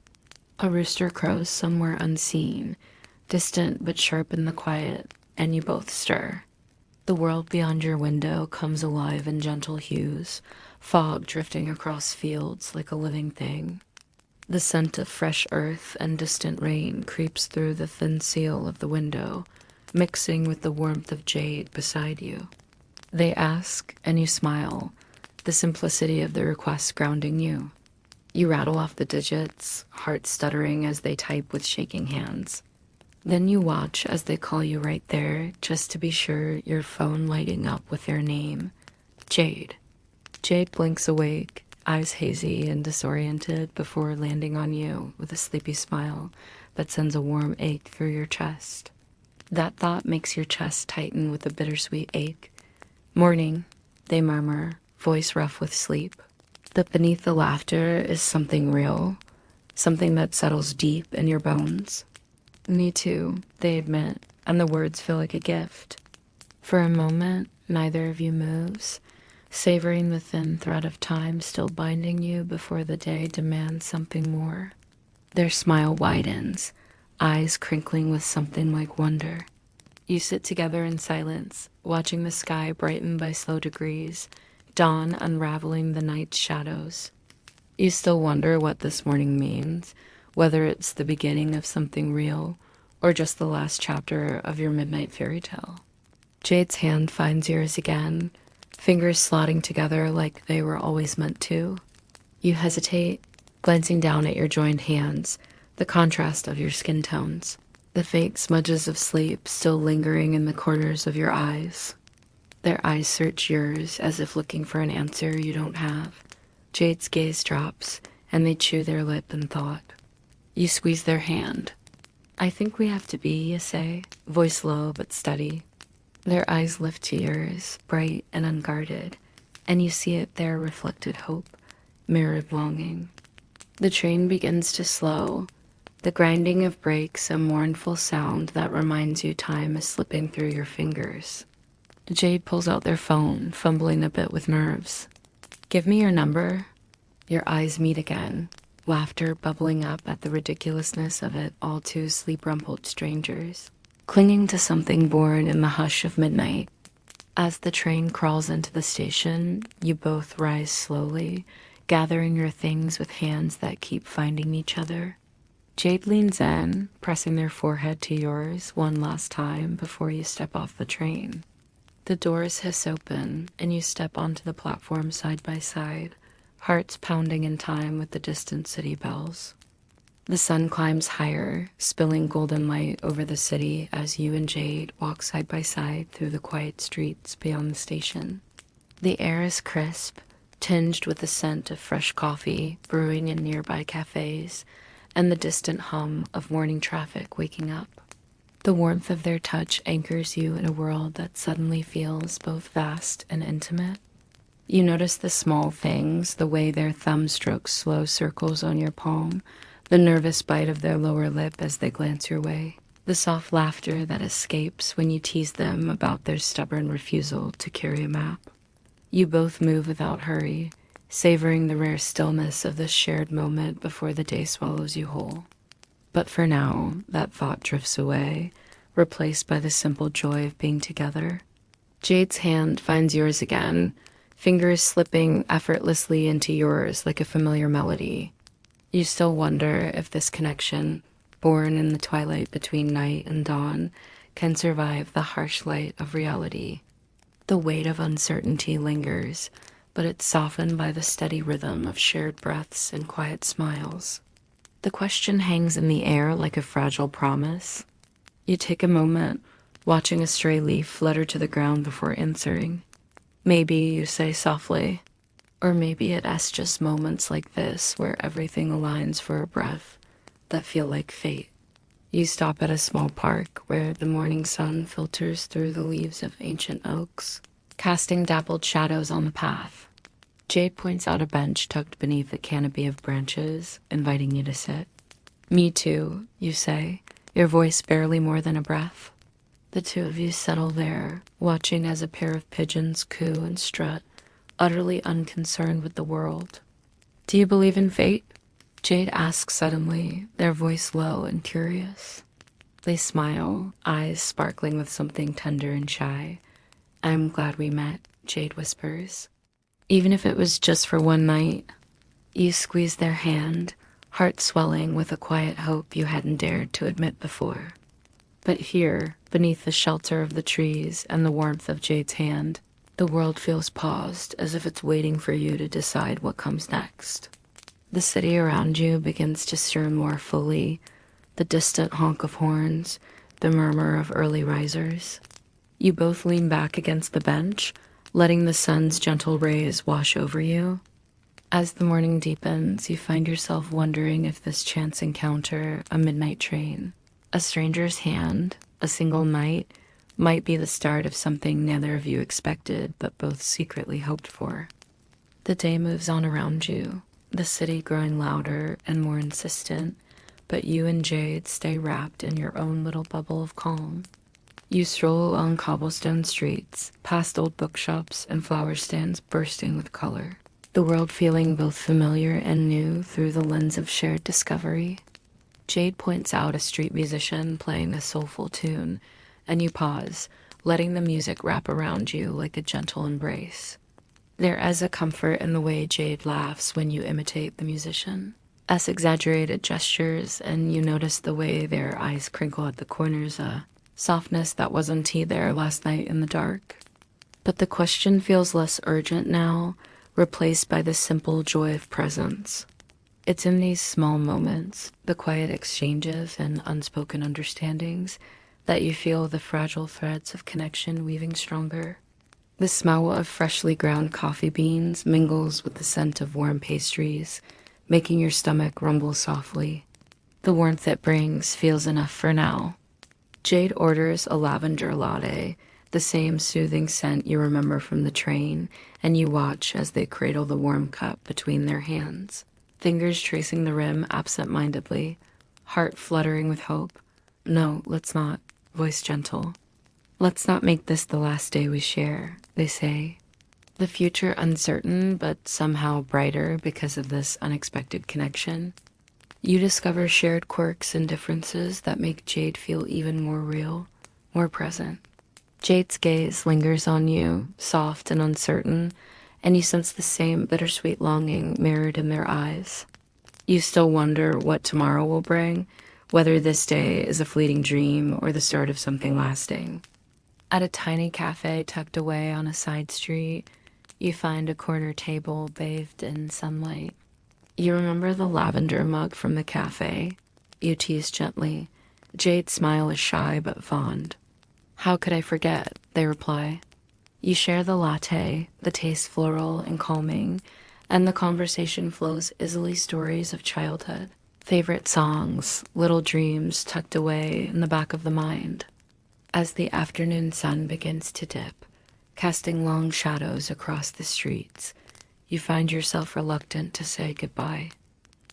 A rooster crows somewhere unseen, distant but sharp in the quiet, and you both stir. The world beyond your window comes alive in gentle hues, fog drifting across fields like a living thing. The scent of fresh earth and distant rain creeps through the thin seal of the window, mixing with the warmth of Jade beside you. They ask, and you smile, the simplicity of the request grounding you. You rattle off the digits, heart stuttering as they type with shaking hands. Then you watch as they call you right there, just to be sure, your phone lighting up with their name. Jade. Jade blinks awake, eyes hazy and disoriented before landing on you with a sleepy smile that sends a warm ache through your chest. That thought makes your chest tighten with a bittersweet ache. Morning, they murmur, voice rough with sleep. But beneath the laughter is something real, something that settles deep in your bones. Me too, they admit, and the words feel like a gift. For a moment, neither of you moves, savoring the thin thread of time still binding you before the day demands something more. Their smile widens, eyes crinkling with something like wonder. You sit together in silence, watching the sky brighten by slow degrees, dawn unraveling the night's shadows. You still wonder what this morning means, whether it's the beginning of something real or just the last chapter of your midnight fairy tale. Jade's hand finds yours again, fingers slotting together like they were always meant to. You hesitate, glancing down at your joined hands, the contrast of your skin tones, the faint smudges of sleep still lingering in the corners of your eyes. Their eyes search yours as if looking for an answer you don't have. Jade's gaze drops, and they chew their lip in thought. You squeeze their hand. I think we have to be, you say, voice low but steady. Their eyes lift to yours, bright and unguarded, and you see it there reflected hope, mirrored longing. The train begins to slow, the grinding of brakes a mournful sound that reminds you time is slipping through your fingers. Jade pulls out their phone, fumbling a bit with nerves. Give me your number. Your eyes meet again, laughter bubbling up at the ridiculousness of it, all two sleep-rumpled strangers, clinging to something born in the hush of midnight. As the train crawls into the station, you both rise slowly, gathering your things with hands that keep finding each other. Jade leans in, pressing their forehead to yours one last time before you step off the train. The doors hiss open, and you step onto the platform side by side, hearts pounding in time with the distant city bells. The sun climbs higher, spilling golden light over the city as you and Jade walk side by side through the quiet streets beyond the station. The air is crisp, tinged with the scent of fresh coffee brewing in nearby cafes, and the distant hum of morning traffic waking up. The warmth of their touch anchors you in a world that suddenly feels both vast and intimate. You notice the small things, the way their thumb strokes slow circles on your palm, the nervous bite of their lower lip as they glance your way, the soft laughter that escapes when you tease them about their stubborn refusal to carry a map. You both move without hurry, savoring the rare stillness of this shared moment before the day swallows you whole. But for now, that thought drifts away, replaced by the simple joy of being together. Jade's hand finds yours again, fingers slipping effortlessly into yours like a familiar melody. You still wonder if this connection, born in the twilight between night and dawn, can survive the harsh light of reality. The weight of uncertainty lingers, but it's softened by the steady rhythm of shared breaths and quiet smiles. The question hangs in the air like a fragile promise. You take a moment, watching a stray leaf flutter to the ground before answering. Maybe, you say softly, or maybe it's just moments like this where everything aligns for a breath that feel like fate. You stop at a small park where the morning sun filters through the leaves of ancient oaks, casting dappled shadows on the path. Jade points out a bench tucked beneath a canopy of branches, inviting you to sit. Me too, you say, your voice barely more than a breath. The two of you settle there, watching as a pair of pigeons coo and strut, utterly unconcerned with the world. Do you believe in fate? Jade asks suddenly, their voice low and curious. They smile, eyes sparkling with something tender and shy. I'm glad we met, Jade whispers. Even if it was just for one night. You squeeze their hand, heart swelling with a quiet hope you hadn't dared to admit before. But here, beneath the shelter of the trees and the warmth of Jade's hand, the world feels paused, as if it's waiting for you to decide what comes next. The city around you begins to stir more fully, the distant honk of horns, the murmur of early risers. You both lean back against the bench, letting the sun's gentle rays wash over you. As the morning deepens, you find yourself wondering if this chance encounter, a midnight train, a stranger's hand, A single night might be the start of something neither of you expected but both secretly hoped for. The day moves on around you, the city growing louder and more insistent, but you and Jade stay wrapped in your own little bubble of calm. You stroll along cobblestone streets, past old bookshops and flower stands bursting with color, the world feeling both familiar and new through the lens of shared discovery. Jade points out a street musician playing a soulful tune, and you pause, letting the music wrap around you like a gentle embrace. There is a comfort in the way Jade laughs when you imitate the musician. As exaggerated gestures, and you notice the way their eyes crinkle at the corners, a softness that wasn't there last night in the dark. But the question feels less urgent now, replaced by the simple joy of presence. It's in these small moments, the quiet exchanges and unspoken understandings, that you feel the fragile threads of connection weaving stronger. The smell of freshly ground coffee beans mingles with the scent of warm pastries, making your stomach rumble softly. The warmth it brings feels enough for now. Jade orders a lavender latte, the same soothing scent you remember from the train, and you watch as they cradle the warm cup between their hands, fingers tracing the rim absent-mindedly, heart fluttering with hope. "No, let's not," voice gentle. "Let's not make this the last day we share," they say. The future uncertain, but somehow brighter because of this unexpected connection. You discover shared quirks and differences that make Jade feel even more real, more present. Jade's gaze lingers on you, soft and uncertain, and you sense the same bittersweet longing mirrored in their eyes. You still wonder what tomorrow will bring, whether this day is a fleeting dream or the start of something lasting. At a tiny cafe tucked away on a side street, you find a corner table bathed in sunlight. You remember the lavender mug from the cafe. You tease gently. Jade's smile is shy but fond. "How could I forget?" they reply. You share the latte, the taste floral and calming, and the conversation flows easily stories of childhood. Favorite songs, little dreams tucked away in the back of the mind. As the afternoon sun begins to dip, casting long shadows across the streets, you find yourself reluctant to say goodbye.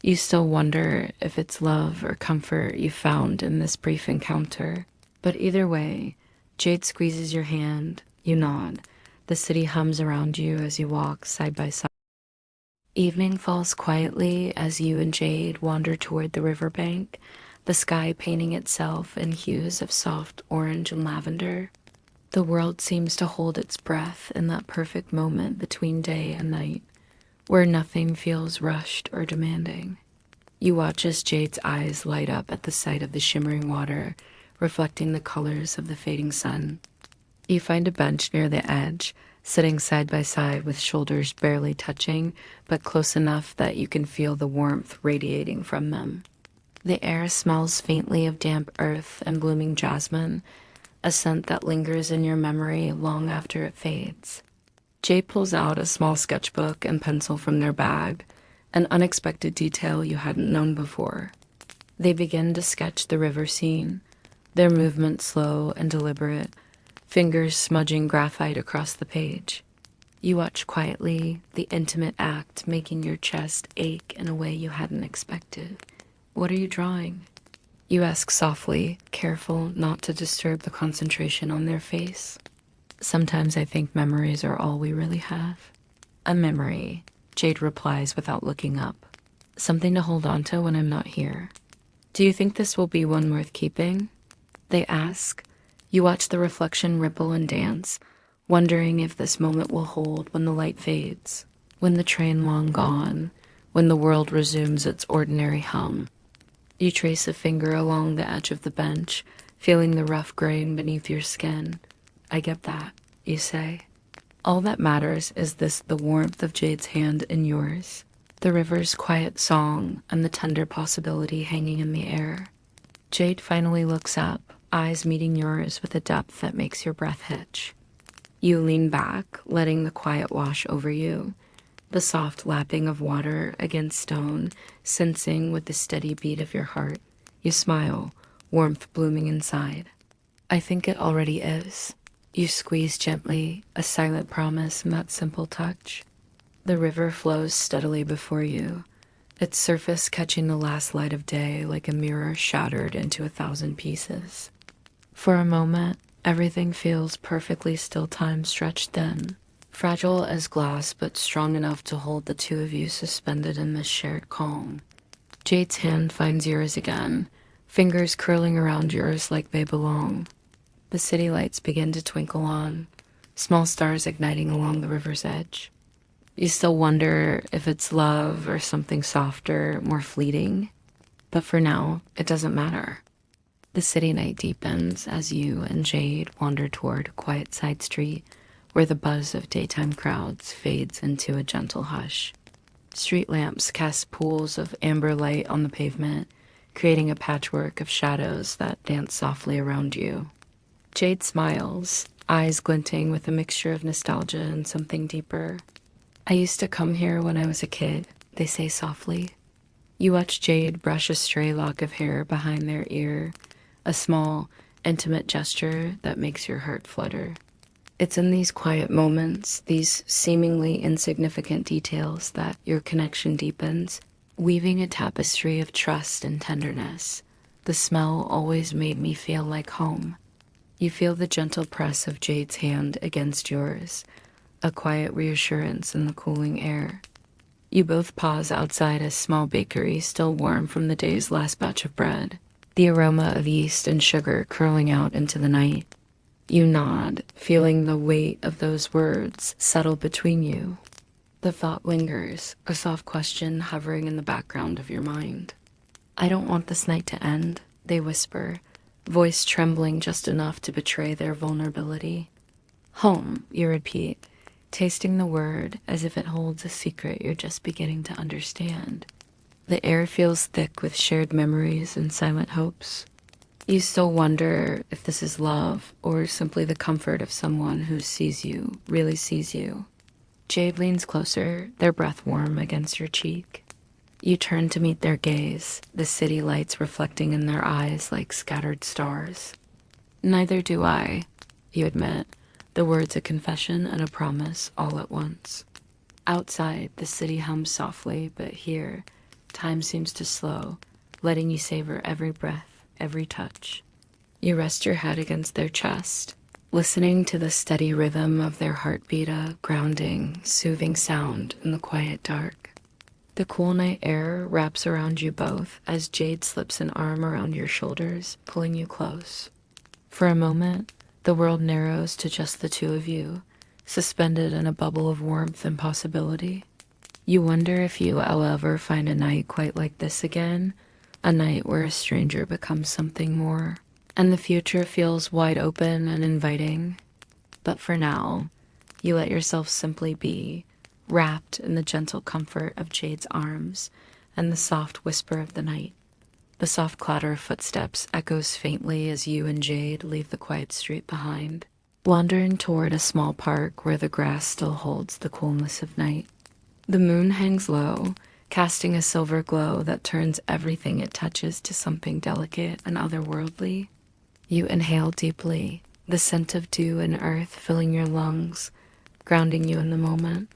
You still wonder if it's love or comfort you found in this brief encounter. But either way, Jade squeezes your hand, you nod. The city hums around you as you walk side by side. Evening falls quietly as you and Jade wander toward the riverbank, the sky painting itself in hues of soft orange and lavender. The world seems to hold its breath in that perfect moment between day and night, where nothing feels rushed or demanding. You watch as Jade's eyes light up at the sight of the shimmering water, reflecting the colors of the fading sun. You find a bench near the edge, sitting side by side with shoulders barely touching, but close enough that you can feel the warmth radiating from them. The air smells faintly of damp earth and blooming jasmine, a scent that lingers in your memory long after it fades. Jade pulls out a small sketchbook and pencil from their bag, an unexpected detail you hadn't known before. They begin to sketch the river scene, their movement slow and deliberate, fingers smudging graphite across the page. You watch quietly, the intimate act making your chest ache in a way you hadn't expected. "What are you drawing?" You ask softly, careful not to disturb the concentration on their face. "Sometimes I think memories are all we really have." "A memory," Jade replies without looking up. "Something to hold on to when I'm not here." "Do you think this will be one worth keeping?" they ask. You watch the reflection ripple and dance, wondering if this moment will hold when the light fades, when the train long gone, when the world resumes its ordinary hum. You trace a finger along the edge of the bench, feeling the rough grain beneath your skin. "I get that," you say. All that matters is the warmth of Jade's hand in yours, the river's quiet song, and the tender possibility hanging in the air. Jade finally looks up, eyes meeting yours with a depth that makes your breath hitch. You lean back, letting the quiet wash over you, the soft lapping of water against stone, sensing with the steady beat of your heart. You smile, warmth blooming inside. I think it already is. You squeeze gently, a silent promise in that simple touch. The river flows steadily before you, its surface catching the last light of day like a mirror shattered into 1,000 pieces. For a moment, everything feels perfectly still, time stretched thin, fragile as glass but strong enough to hold the two of you suspended in this shared calm. Jade's hand finds yours again, fingers curling around yours like they belong. The city lights begin to twinkle on, small stars igniting along the river's edge. You still wonder if it's love or something softer, more fleeting. But for now, it doesn't matter. The city night deepens as you and Jade wander toward a quiet side street where the buzz of daytime crowds fades into a gentle hush. Street lamps cast pools of amber light on the pavement, creating a patchwork of shadows that dance softly around you. Jade smiles, eyes glinting with a mixture of nostalgia and something deeper. I used to come here when I was a kid, they say softly. You watch Jade brush a stray lock of hair behind their ear, a small, intimate gesture that makes your heart flutter. It's in these quiet moments, these seemingly insignificant details, that your connection deepens, weaving a tapestry of trust and tenderness. The smell always made me feel like home. You feel the gentle press of Jade's hand against yours, a quiet reassurance in the cooling air. You both pause outside a small bakery still warm from the day's last batch of bread, the aroma of yeast and sugar curling out into the night. You nod, feeling the weight of those words settle between you. The thought lingers, a soft question hovering in the background of your mind. I don't want this night to end, they whisper, voice trembling just enough to betray their vulnerability. Home, you repeat, tasting the word as if it holds a secret you're just beginning to understand. The air feels thick with shared memories and silent hopes. You still wonder if this is love or simply the comfort of someone who sees you, really sees you. Jade leans closer, their breath warm against your cheek. You turn to meet their gaze, the city lights reflecting in their eyes like scattered stars. Neither do I, you admit, the words a confession and a promise all at once. Outside, the city hums softly, but here, time seems to slow, letting you savor every breath, every touch. You rest your head against their chest, listening to the steady rhythm of their heartbeat, a grounding, soothing sound in the quiet dark. The cool night air wraps around you both as Jade slips an arm around your shoulders, pulling you close. For a moment, the world narrows to just the two of you, suspended in a bubble of warmth and possibility. You wonder if you will ever find a night quite like this again, a night where a stranger becomes something more, and the future feels wide open and inviting. But for now, you let yourself simply be, wrapped in the gentle comfort of Jade's arms and the soft whisper of the night. The soft clatter of footsteps echoes faintly as you and Jade leave the quiet street behind, wandering toward a small park where the grass still holds the coolness of night. The moon hangs low, casting a silver glow that turns everything it touches to something delicate and otherworldly. You inhale deeply, the scent of dew and earth filling your lungs, grounding you in the moment.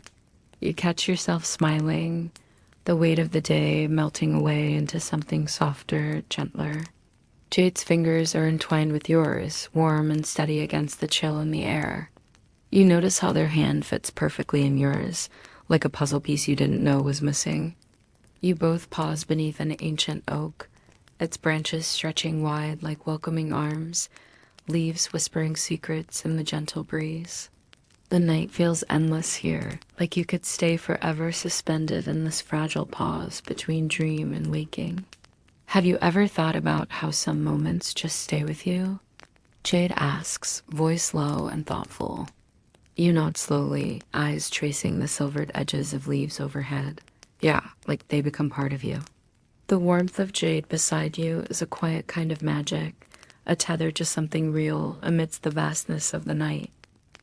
You catch yourself smiling, the weight of the day melting away into something softer, gentler. Jade's fingers are entwined with yours, warm and steady against the chill in the air. You notice how their hand fits perfectly in yours, like a puzzle piece you didn't know was missing. You both pause beneath an ancient oak, its branches stretching wide like welcoming arms, leaves whispering secrets in the gentle breeze. The night feels endless here, like you could stay forever suspended in this fragile pause between dream and waking. Have you ever thought about how some moments just stay with you? Jade asks, voice low and thoughtful. You nod slowly, eyes tracing the silvered edges of leaves overhead. Yeah, like they become part of you. The warmth of Jade beside you is a quiet kind of magic, a tether to something real amidst the vastness of the night.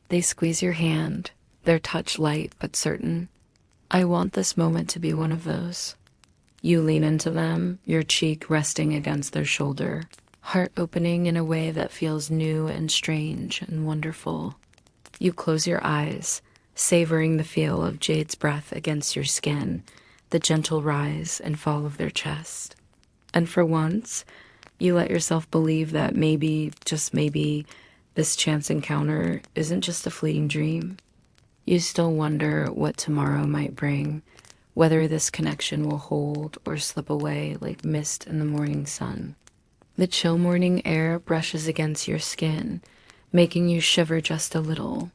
They squeeze your hand, their touch light but certain. I want this moment to be one of those. You lean into them, your cheek resting against their shoulder, heart-opening in a way that feels new and strange and wonderful. You close your eyes, savoring the feel of Jade's breath against your skin, the gentle rise and fall of their chest. And for once, you let yourself believe that maybe, just maybe, this chance encounter isn't just a fleeting dream. You still wonder what tomorrow might bring, whether this connection will hold or slip away like mist in the morning sun. The chill morning air brushes against your skin, making you shiver just a little.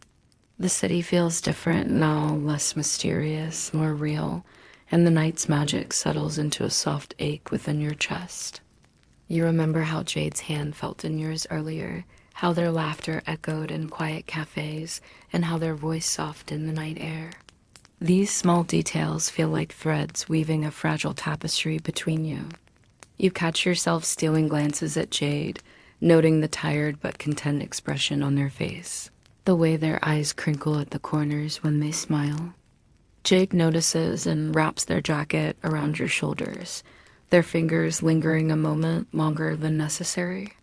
The city feels different now, less mysterious, more real, and the night's magic settles into a soft ache within your chest. You remember how Jade's hand felt in yours earlier, how their laughter echoed in quiet cafes, and how their voice softened in the night air. These small details feel like threads weaving a fragile tapestry between you. You catch yourself stealing glances at Jade, noting the tired but content expression on their face, the way their eyes crinkle at the corners when they smile. Jade notices and wraps their jacket around your shoulders, their fingers lingering a moment longer than necessary.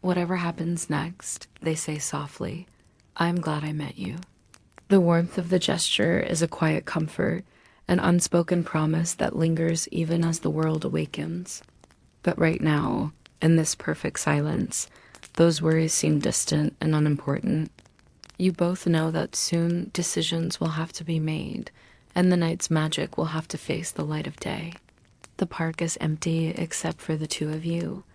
Whatever happens next, they say softly, I'm glad I met you. The warmth of the gesture is a quiet comfort, an unspoken promise that lingers even as the world awakens. But right now, in this perfect silence, those worries seem distant and unimportant. You both know that soon decisions will have to be made, and the night's magic will have to face the light of day. The park is empty except for the two of you,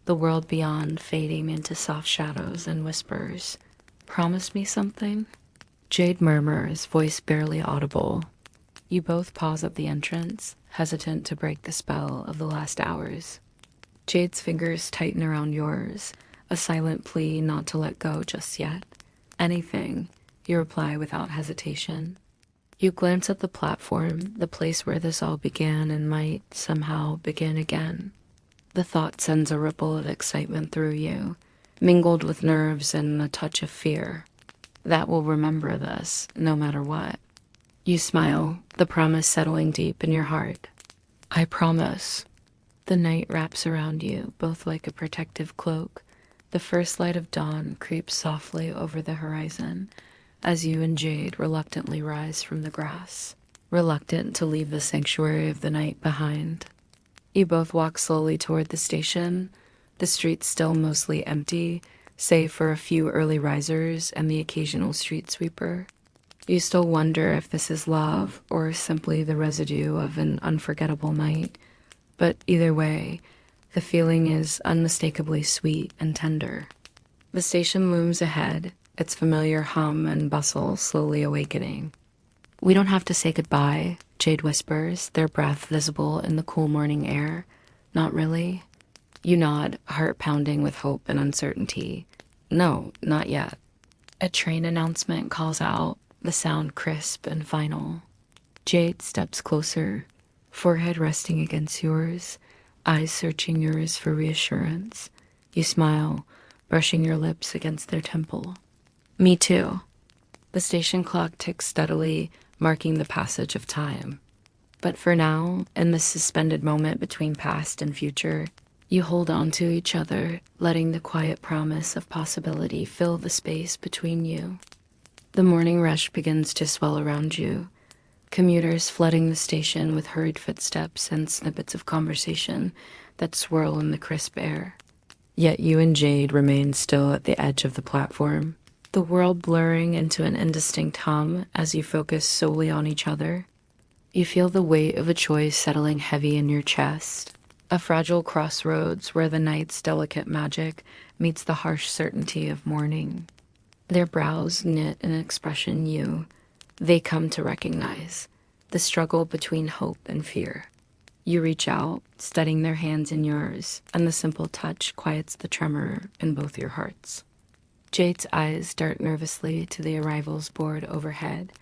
the world beyond fading into soft shadows and whispers. Promise me something? Jade murmurs, voice barely audible. You both pause at the entrance, hesitant to break the spell of the last hours. Jade's fingers tighten around yours, a silent plea not to let go just yet. Anything, you reply without hesitation. You glance at the platform, the place where this all began and might somehow begin again. The thought sends a ripple of excitement through you, mingled with nerves and a touch of fear. That will remember this, no matter what. You smile, the promise settling deep in your heart. I promise. The night wraps around you, both like a protective cloak. The first light of dawn creeps softly over the horizon, as you and Jade reluctantly rise from the grass, reluctant to leave the sanctuary of the night behind. You both walk slowly toward the station, the streets still mostly empty, save for a few early risers and the occasional street sweeper. You still wonder if this is love or simply the residue of an unforgettable night, but either way, the feeling is unmistakably sweet and tender. The station looms ahead, its familiar hum and bustle slowly awakening. We don't have to say goodbye, Jade whispers, their breath visible in the cool morning air. Not really. You nod, heart pounding with hope and uncertainty. No, not yet. A train announcement calls out, the sound crisp and final. Jade steps closer, forehead resting against yours, eyes searching yours for reassurance. You smile, brushing your lips against their temple. Me too. The station clock ticks steadily, marking the passage of time. But for now, in this suspended moment between past and future, you hold on to each other, letting the quiet promise of possibility fill the space between you. The morning rush begins to swell around you, commuters flooding the station with hurried footsteps and snippets of conversation that swirl in the crisp air. Yet you and Jade remain still at the edge of the platform, the world blurring into an indistinct hum as you focus solely on each other. You feel the weight of a choice settling heavy in your chest, a fragile crossroads where the night's delicate magic meets the harsh certainty of morning. Their brows knit an expression they come to recognize, the struggle between hope and fear. You reach out, steadying their hands in yours, and the simple touch quiets the tremor in both your hearts. Jade's eyes dart nervously to the arrivals board overhead,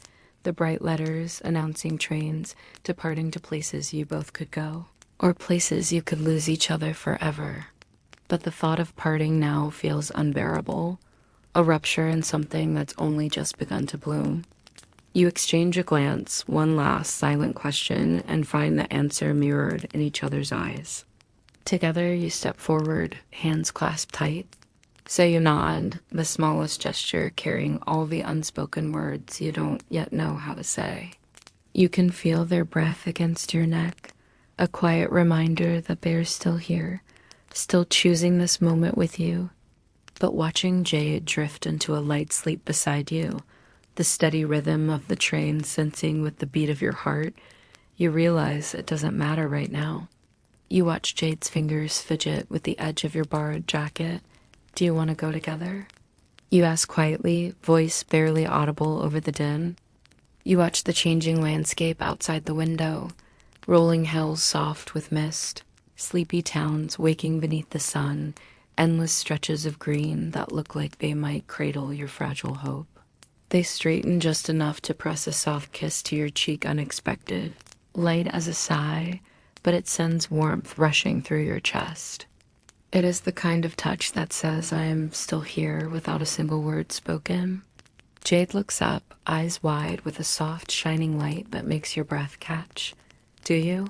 the bright letters announcing trains departing to places you both could go, or places you could lose each other forever. But the thought of parting now feels unbearable, a rupture in something that's only just begun to bloom. You exchange a glance, one last silent question, and find the answer mirrored in each other's eyes. Together, you step forward, hands clasped tight. So you nod, the smallest gesture carrying all the unspoken words you don't yet know how to say. You can feel their breath against your neck, a quiet reminder that they are still here, still choosing this moment with you. But watching Jade drift into a light sleep beside you, the steady rhythm of the train syncing with the beat of your heart, you realize it doesn't matter right now. You watch Jade's fingers fidget with the edge of your borrowed jacket. Do you want to go together? You ask quietly, voice barely audible over the din. You watch the changing landscape outside the window, rolling hills soft with mist, sleepy towns waking beneath the sun, endless stretches of green that look like they might cradle your fragile hope. They straighten just enough to press a soft kiss to your cheek unexpected, light as a sigh, but it sends warmth rushing through your chest. It is the kind of touch that says I am still here without a single word spoken. Jade looks up, eyes wide with a soft, shining light that makes your breath catch. Do you?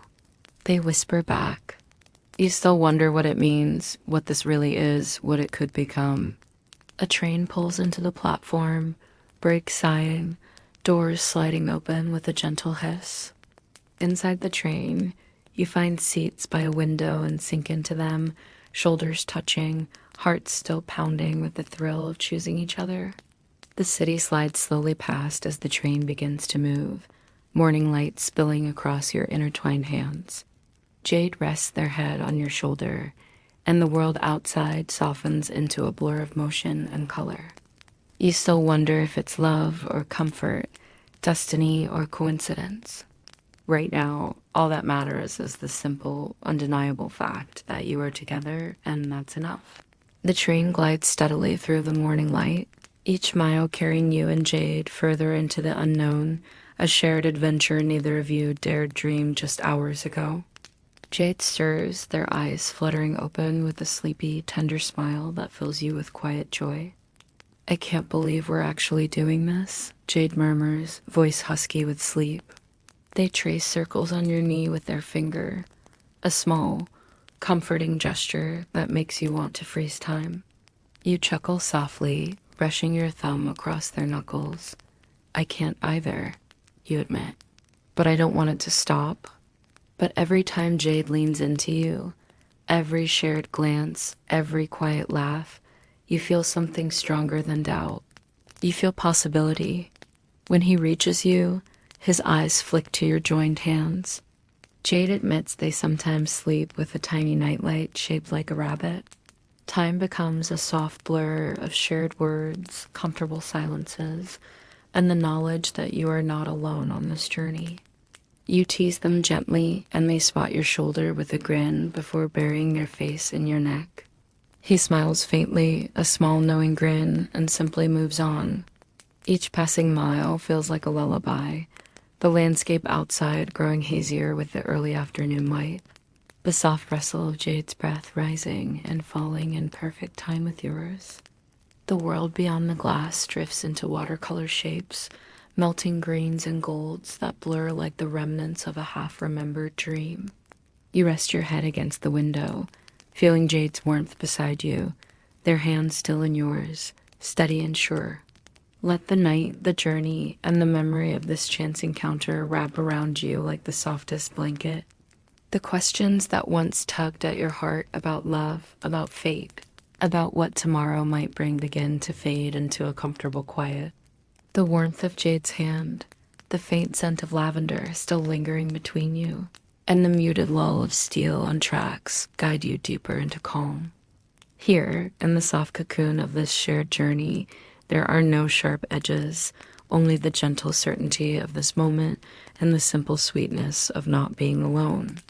They whisper back. You still wonder what it means, what this really is, what it could become. A train pulls into the platform, brakes sighing, doors sliding open with a gentle hiss. Inside the train, you find seats by a window and sink into them, shoulders touching, hearts still pounding with the thrill of choosing each other. The city slides slowly past as the train begins to move, morning light spilling across your intertwined hands. Jade rests their head on your shoulder, and the world outside softens into a blur of motion and color. You still wonder if it's love or comfort, destiny or coincidence. Right now, all that matters is the simple, undeniable fact that you are together, and that's enough. The train glides steadily through the morning light, each mile carrying you and Jade further into the unknown, a shared adventure neither of you dared dream just hours ago. Jade stirs, their eyes fluttering open with a sleepy, tender smile that fills you with quiet joy. I can't believe we're actually doing this, Jade murmurs, voice husky with sleep. They trace circles on your knee with their finger, a small, comforting gesture that makes you want to freeze time. You chuckle softly, brushing your thumb across their knuckles. I can't either, you admit, but I don't want it to stop. But every time Jade leans into you, every shared glance, every quiet laugh, you feel something stronger than doubt. You feel possibility. When he reaches you, his eyes flick to your joined hands. Jade admits they sometimes sleep with a tiny nightlight shaped like a rabbit. Time becomes a soft blur of shared words, comfortable silences, and the knowledge that you are not alone on this journey. You tease them gently, and they spot your shoulder with a grin before burying their face in your neck. He smiles faintly, a small knowing grin, and simply moves on. Each passing mile feels like a lullaby, the landscape outside growing hazier with the early afternoon light, the soft rustle of Jade's breath rising and falling in perfect time with yours. The world beyond the glass drifts into watercolor shapes, melting greens and golds that blur like the remnants of a half-remembered dream. You rest your head against the window, feeling Jade's warmth beside you, their hands still in yours, steady and sure. Let the night, the journey, and the memory of this chance encounter wrap around you like the softest blanket. The questions that once tugged at your heart about love, about fate, about what tomorrow might bring begin to fade into a comfortable quiet. The warmth of Jade's hand, the faint scent of lavender still lingering between you, and the muted lull of steel on tracks guide you deeper into calm. Here, in the soft cocoon of this shared journey, there are no sharp edges, only the gentle certainty of this moment and the simple sweetness of not being alone.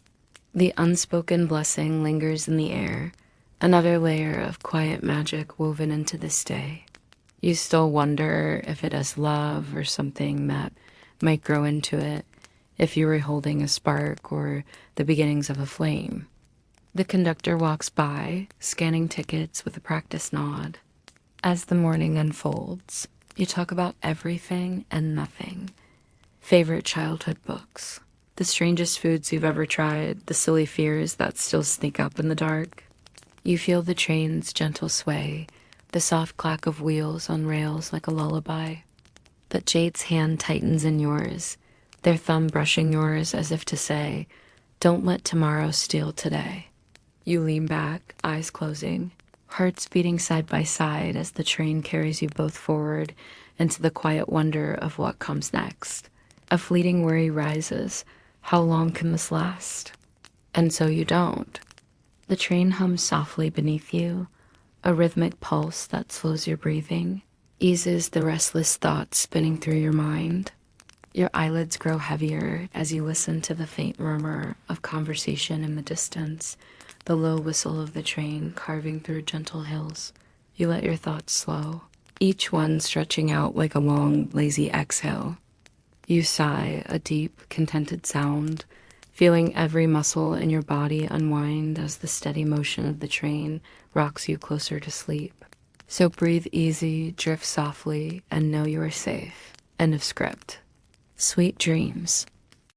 The unspoken blessing lingers in the air, another layer of quiet magic woven into this day. You still wonder if it is love or something that might grow into it, if you were holding a spark or the beginnings of a flame. The conductor walks by, scanning tickets with a practiced nod. As the morning unfolds, you talk about everything and nothing. Favorite childhood books, The strangest foods you've ever tried, the silly fears that still sneak up in the dark. You feel the train's gentle sway, the soft clack of wheels on rails like a lullaby. But Jade's hand tightens in yours, their thumb brushing yours as if to say, "Don't let tomorrow steal today." You lean back, eyes closing, hearts beating side by side as the train carries you both forward into the quiet wonder of what comes next. A fleeting worry rises. How long can this last? And so you don't. The train hums softly beneath you, a rhythmic pulse that slows your breathing, eases the restless thoughts spinning through your mind. Your eyelids grow heavier as you listen to the faint murmur of conversation in the distance, the low whistle of the train carving through gentle hills. You let your thoughts slow, each one stretching out like a long, lazy exhale. You sigh, a deep, contented sound, feeling every muscle in your body unwind as the steady motion of the train rocks you closer to sleep. So breathe easy, drift softly, and know you are safe. End of script. Sweet dreams.